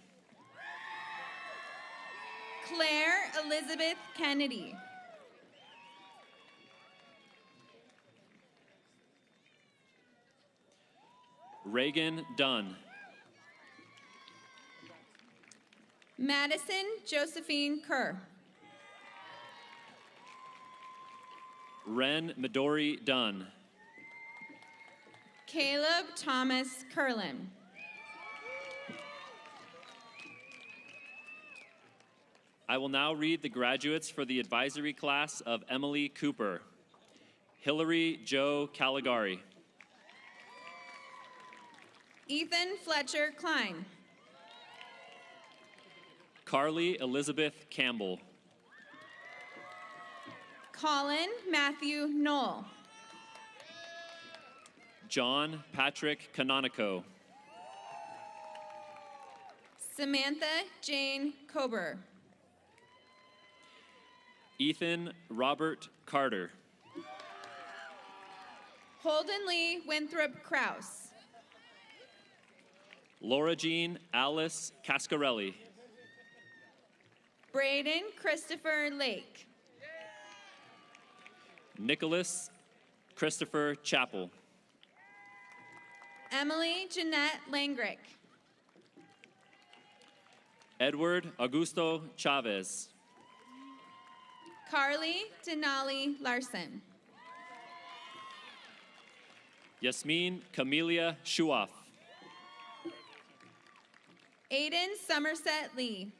Claire Elizabeth Kennedy. Reagan Dunn. Madison Josephine Kerr. Ren Midori Dunn. Caleb Thomas Curlin. I will now read the graduates for the advisory class of Emily Cooper. Hillary Joe Caligari. Ethan Fletcher Klein. Carly Elizabeth Campbell. Colin Matthew Knoll. John Patrick Canonico. Samantha Jane Kober. Ethan Robert Carter. Holden Lee Winthrop Kraus. Laura Jean Alice Cascarelli. Braden Christopher Lake. Nicholas Christopher Chappell. Emily Jeanette Langrick. Edward Augusto Chavez. Carly Denali Larson. Yasmin Camelia Shuaf. Aiden Somerset Lee.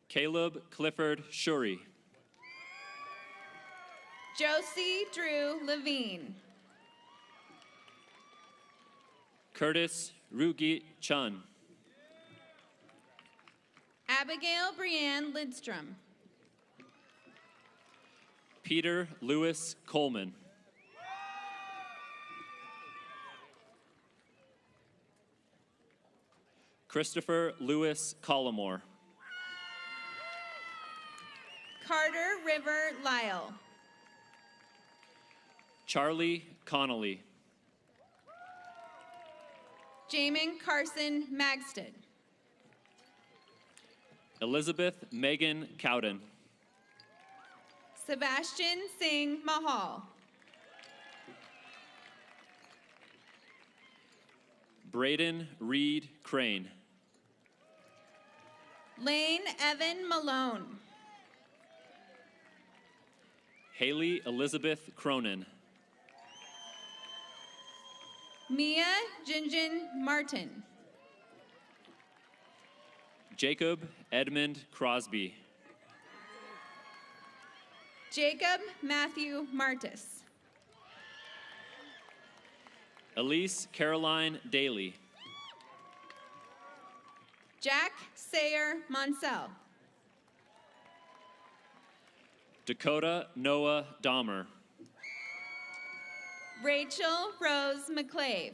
Caleb Clifford Shuri. Josie Drew Levine. Curtis Rugi Chun. Abigail Brianne Lidstrom. Peter Lewis Coleman. Christopher Lewis Collimore. Carter River Lyle. Charlie Connolly. Jamin Carson Magsted. Elizabeth Megan Cowden. Sebastian Singh Mahal. Braden Reed Crane. Lane Evan Malone. Haley Elizabeth Cronin. Mia Jinjin Martin. Jacob Edmund Crosby. Jacob Matthew Martis. Elise Caroline Daly. Jack Sayer Monsell. Dakota Noah Dahmer. Rachel Rose McClave.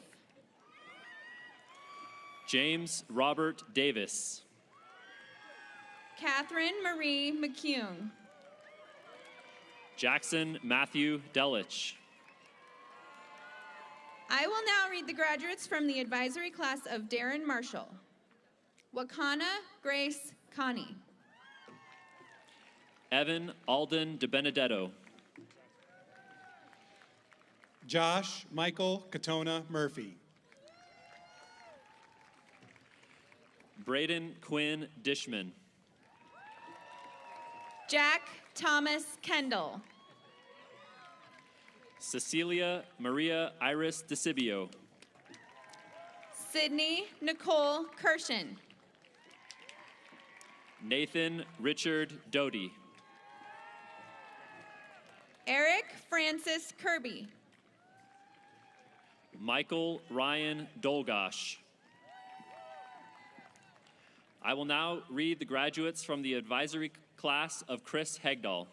James Robert Davis. Catherine Marie McCune. Jackson Matthew Delich. I will now read the graduates from the advisory class of Darren Marshall. Wakana Grace Connie. Evan Alden DeBenedetto. Josh Michael Katona Murphy. Braden Quinn Dishman. Jack Thomas Kendall. Cecilia Maria Iris DeCibio. Sydney Nicole Kirshen. Nathan Richard Doty. Eric Francis Kirby. Michael Ryan Dolgosh. I will now read the graduates from the advisory class of Chris Hegdahl.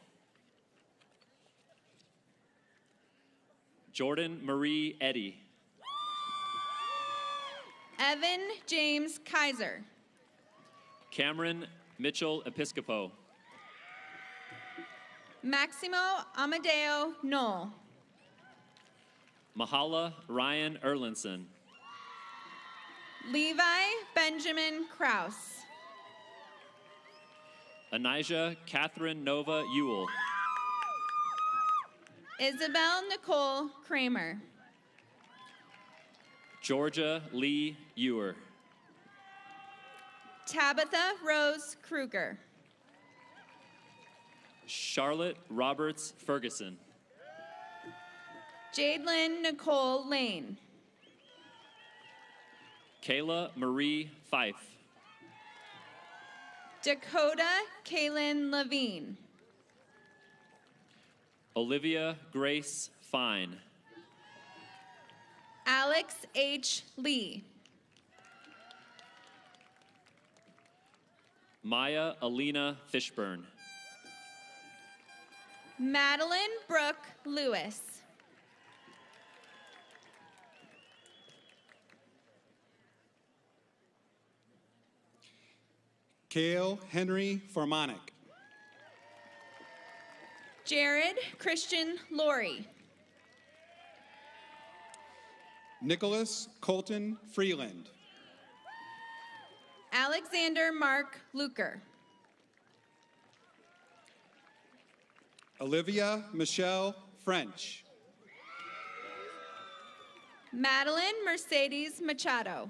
Jordan Marie Eddy. Evan James Kaiser. Cameron Mitchell Episcopo. Maximo Amadeo Knoll. Mahala Ryan Erlinson. Levi Benjamin Kraus. Anijah Catherine Nova Ewell. Isabel Nicole Kramer. Georgia Lee Ewer. Tabitha Rose Kruger. Charlotte Roberts Ferguson. Jadelyn Nicole Lane. Kayla Marie Fife. Dakota Kaylin Levine. Olivia Grace Fine. Alex H. Lee. Maya Alina Fishburne. Madeline Brooke Lewis. Cale Henry Formanek. Jared Christian Laurie. Nicholas Colton Freeland. Alexander Mark Luker. Olivia Michelle French. Madeline Mercedes Machado.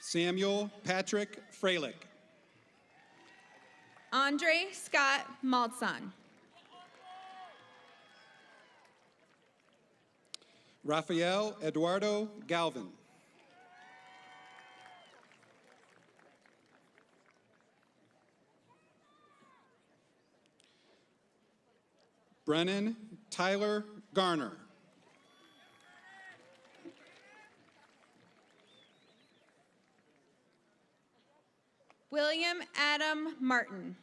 Samuel Patrick Freilich. Andre Scott Maltzahn. Rafael Eduardo Galvin. Brennan Tyler Garner. William Adam Martin.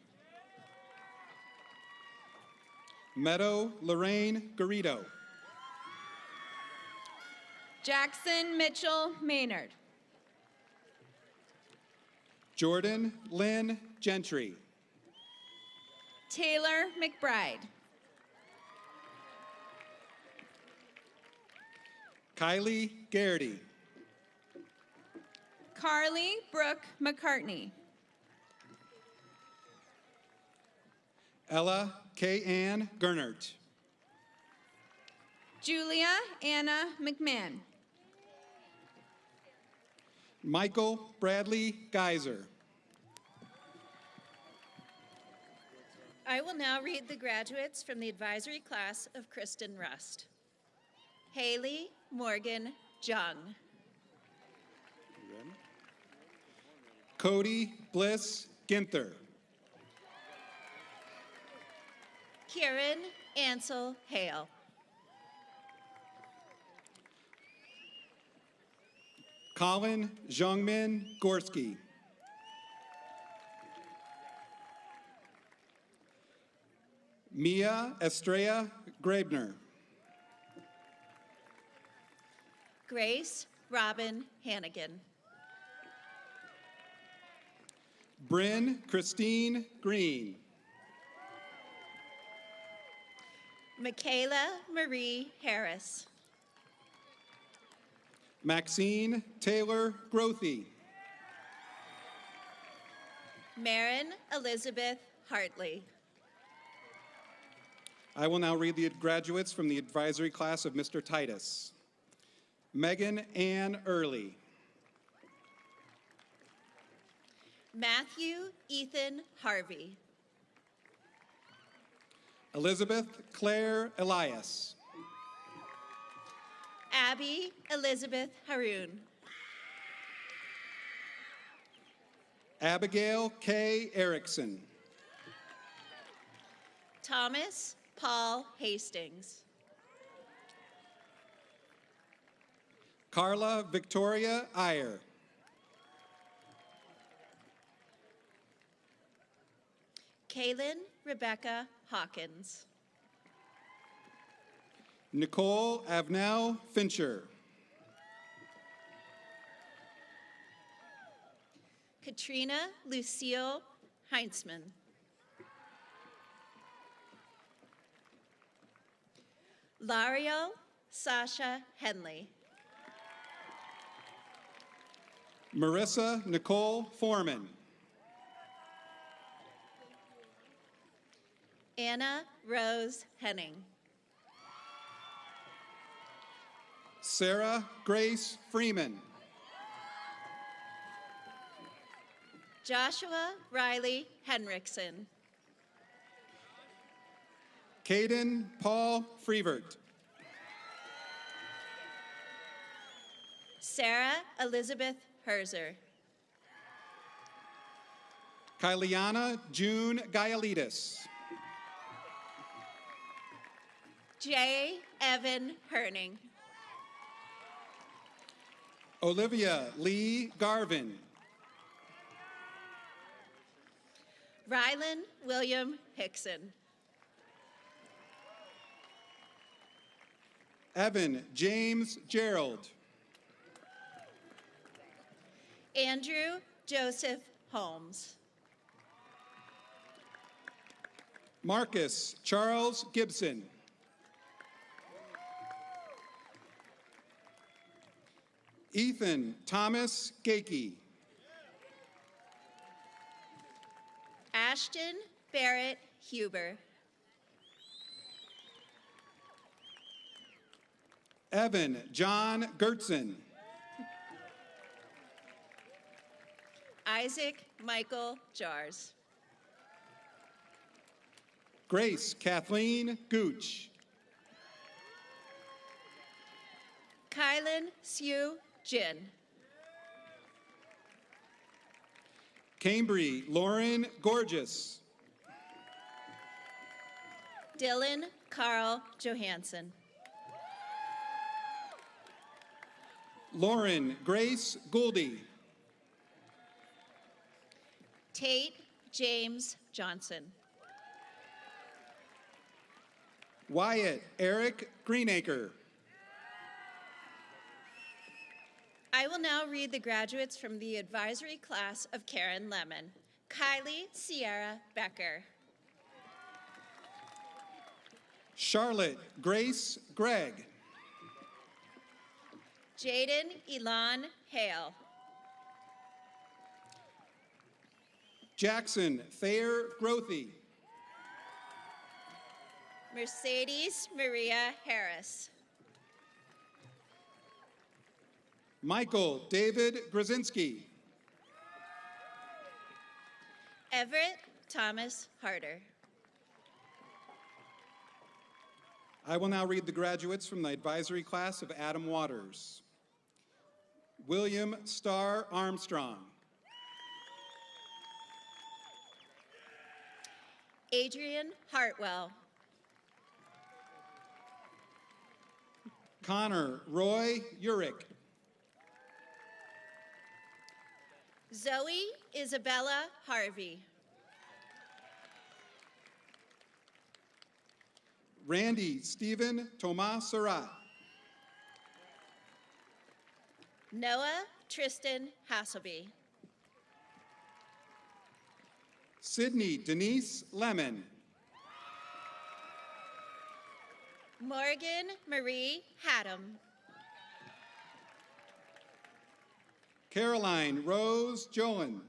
Meadow Lorraine Garrido. Jackson Mitchell Maynard. Jordan Lynn Gentry. Taylor McBride. Kylie Garrity. Carly Brooke McCartney. Ella K. Ann Gernert. Julia Anna McMahon. Michael Bradley Geyser. I will now read the graduates from the advisory class of Kristen Rust. Haley Morgan Jung. Cody Bliss Ginther. Kieran Ansel Hale. Colin Zhongmin Gorski. Mia Estrella Grabner. Grace Robin Hannigan. Bryn Christine Green. Michaela Marie Harris. Maxine Taylor Grothy. Marin Elizabeth Hartley. I will now read the graduates from the advisory class of Mr. Titus. Megan Ann Early. Matthew Ethan Harvey. Elizabeth Claire Elias. Abby Elizabeth Haroon. Abigail K. Erickson. Thomas Paul Hastings. Carla Victoria Iyer. Kaylin Rebecca Hawkins. Nicole Avnell Fincher. Katrina Lucille Heinzman. Lario Sasha Henley. Marissa Nicole Foreman. Anna Rose Henning. Sarah Grace Freeman. Joshua Riley Henriksen. Caden Paul Freevert. Sarah Elizabeth Herzer. Kyliana June Gaialidis. J. Evan Herning. Olivia Lee Garvin. Rylan William Hickson. Evan James Gerald. Andrew Joseph Holmes. Marcus Charles Gibson. Ethan Thomas Gakey. Ashton Barrett Huber. Evan John Gertzen. Isaac Michael Jars. Grace Kathleen Gooch. Kylan Sue Jin. Cambry Lauren Gorgeous. Dylan Carl Johansson. Lauren Grace Gouldy. Tate James Johnson. Wyatt Eric Greenacre. I will now read the graduates from the advisory class of Karen Lemon. Kylie Sierra Becker. Charlotte Grace Gregg. Jaden Elon Hale. Jackson Thayer Grothy. Mercedes Maria Harris. Michael David Grzinski. Everett Thomas Harder. I will now read the graduates from the advisory class of Adam Waters. William Starr Armstrong. Adrian Hartwell. Connor Roy Urick. Zoe Isabella Harvey. Randy Stephen Tomas Surratt. Noah Tristan Hasselby. Sydney Denise Lemon. Morgan Marie Haddam. Caroline Rose Joan.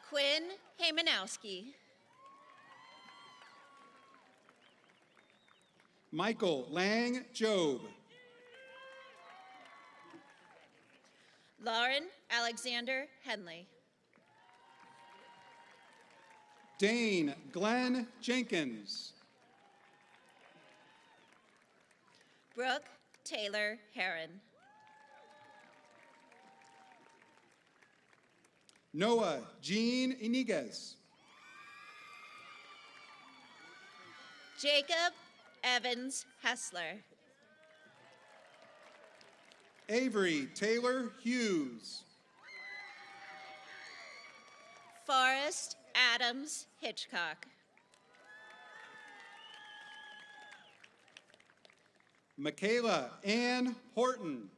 Quinn Haymanowski. Michael Lang Job. Lauren Alexander Henley. Dane Glenn Jenkins. Brooke Taylor Heron. Noah Jean Iniguez. Jacob Evans Hessler. Avery Taylor Hughes. Forrest Adams Hitchcock. Michaela Ann Horton.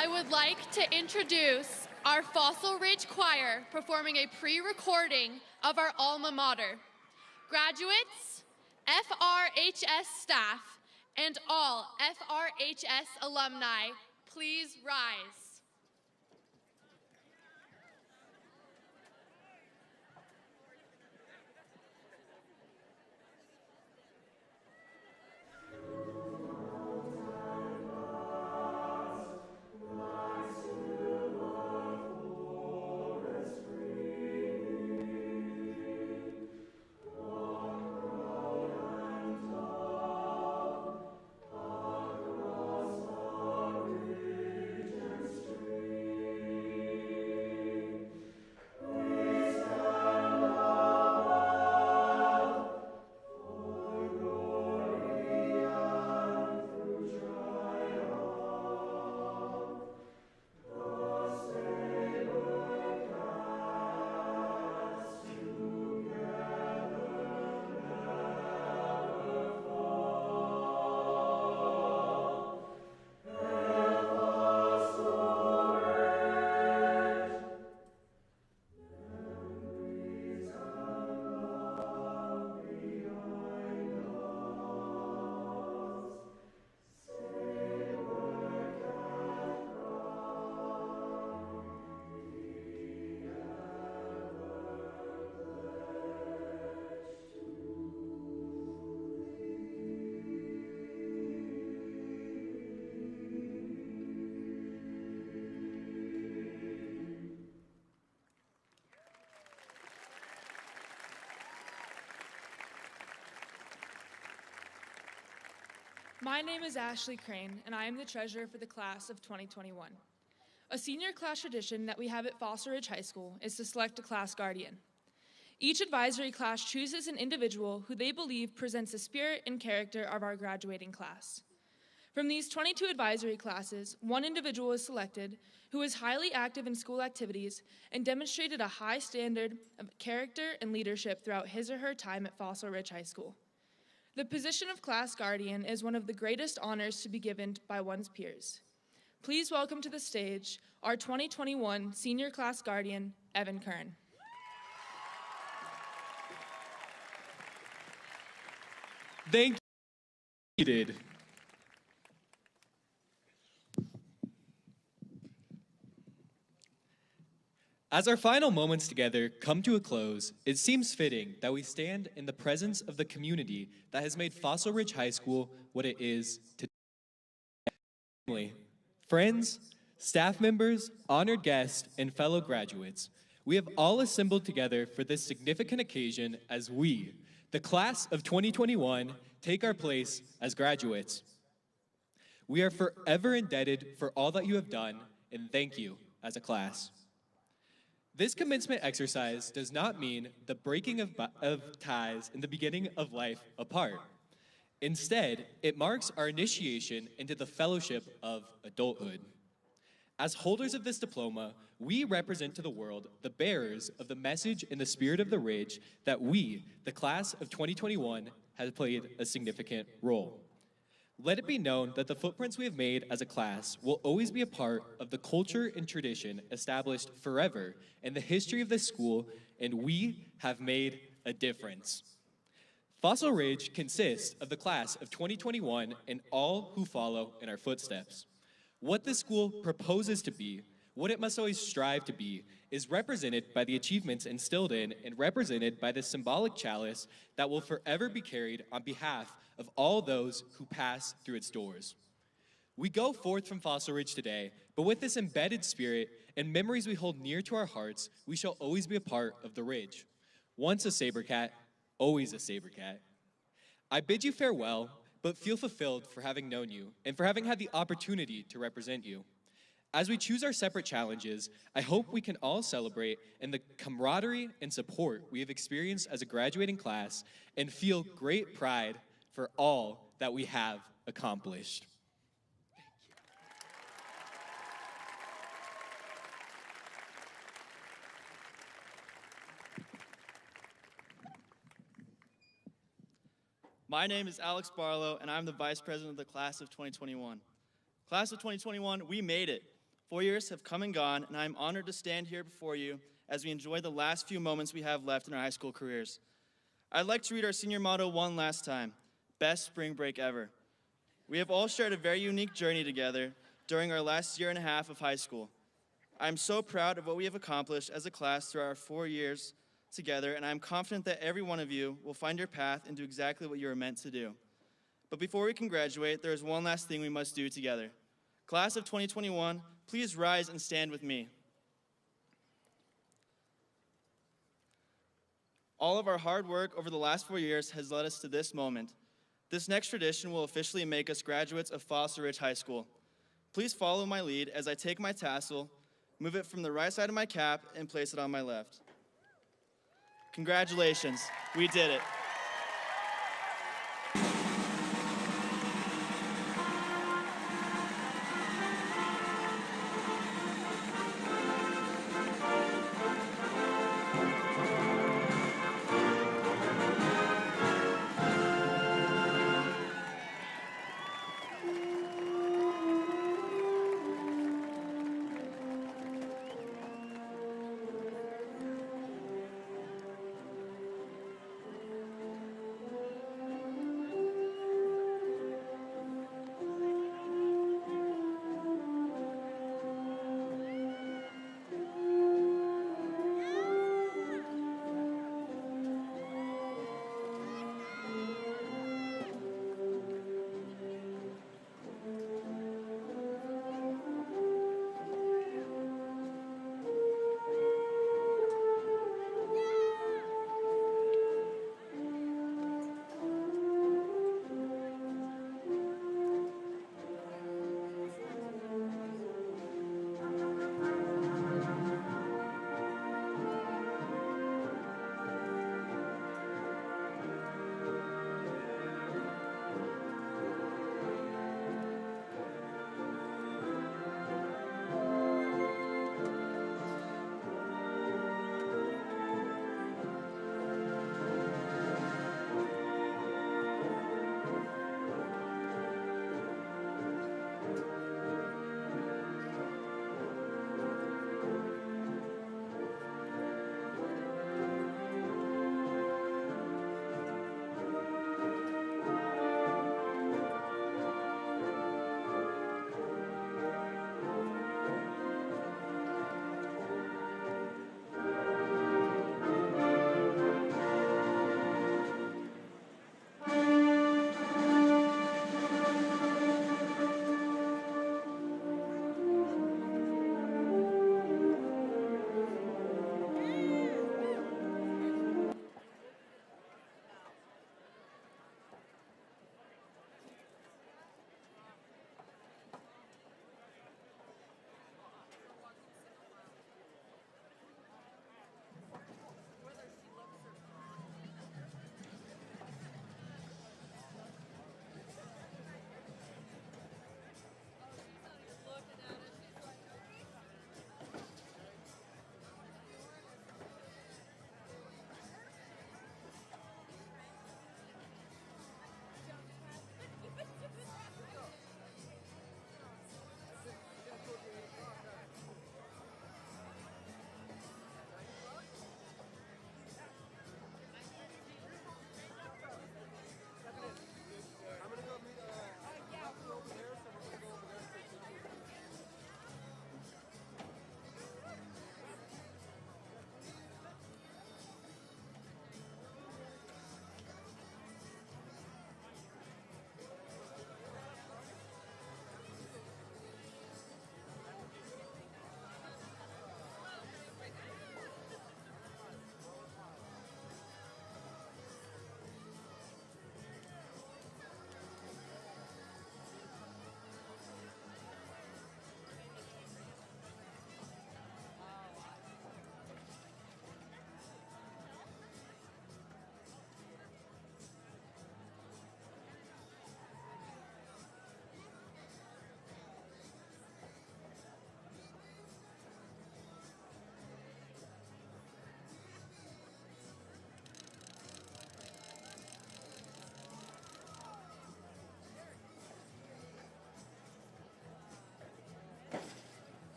I would like to introduce our Fossil Ridge Choir performing a pre-recording of our alma mater. Graduates, FRHS staff, and all FRHS alumni, please rise. My name is Ashley Crane, and I am the treasurer for the class of 2021. A senior class tradition that we have at Fossil Ridge High School is to select a class guardian. Each advisory class chooses an individual who they believe presents the spirit and character of our graduating class. From these 22 advisory classes, one individual is selected who is highly active in school activities and demonstrated a high standard of character and leadership throughout his or her time at Fossil Ridge High School. The position of class guardian is one of the greatest honors to be given by one's peers. Please welcome to the stage our 2021 senior class guardian, Evan Kern. Thank you. As our final moments together come to a close, it seems fitting that we stand in the presence of the community that has made Fossil Ridge High School what it is today. Friends, staff members, honored guests, and fellow graduates, we have all assembled together for this significant occasion as we, the class of 2021, take our place as graduates. We are forever indebted for all that you have done, and thank you as a class. This commencement exercise does not mean the breaking of ties in the beginning of life apart. Instead, it marks our initiation into the fellowship of adulthood. As holders of this diploma, we represent to the world the bearers of the message in the spirit of the Ridge that we, the class of 2021, have played a significant role. Let it be known that the footprints we have made as a class will always be a part of the culture and tradition established forever in the history of this school, and we have made a difference. Fossil Ridge consists of the class of 2021 and all who follow in our footsteps. What this school proposes to be, what it must always strive to be, is represented by the achievements instilled in and represented by the symbolic chalice that will forever be carried on behalf of all those who pass through its doors. We go forth from Fossil Ridge today, but with this embedded spirit and memories we hold near to our hearts, we shall always be a part of the Ridge. Once a Sabercat, always a Sabercat. I bid you farewell, but feel fulfilled for having known you and for having had the opportunity to represent you. As we choose our separate challenges, I hope we can all celebrate in the camaraderie and support we have experienced as a graduating class and feel great pride for all that we have accomplished. My name is Alex Barlow, and I'm the Vice President of the Class of 2021. Class of 2021, we made it. 4 years have come and gone, and I'm honored to stand here before you as we enjoy the last few moments we have left in our high school careers. I'd like to read our senior motto one last time: best spring break ever. We have all shared a very unique journey together during our last year and a half of high school. I'm so proud of what we have accomplished as a class through our 4 years together, and I'm confident that every one of you will find your path and do exactly what you are meant to do. But before we can graduate, there is one last thing we must do together. Class of 2021, please rise and stand with me. All of our hard work over the last 4 years has led us to this moment. This next tradition will officially make us graduates of Fossil Ridge High School. Please follow my lead as I take my tassel, move it from the right side of my cap, and place it on my left. Congratulations, we did it.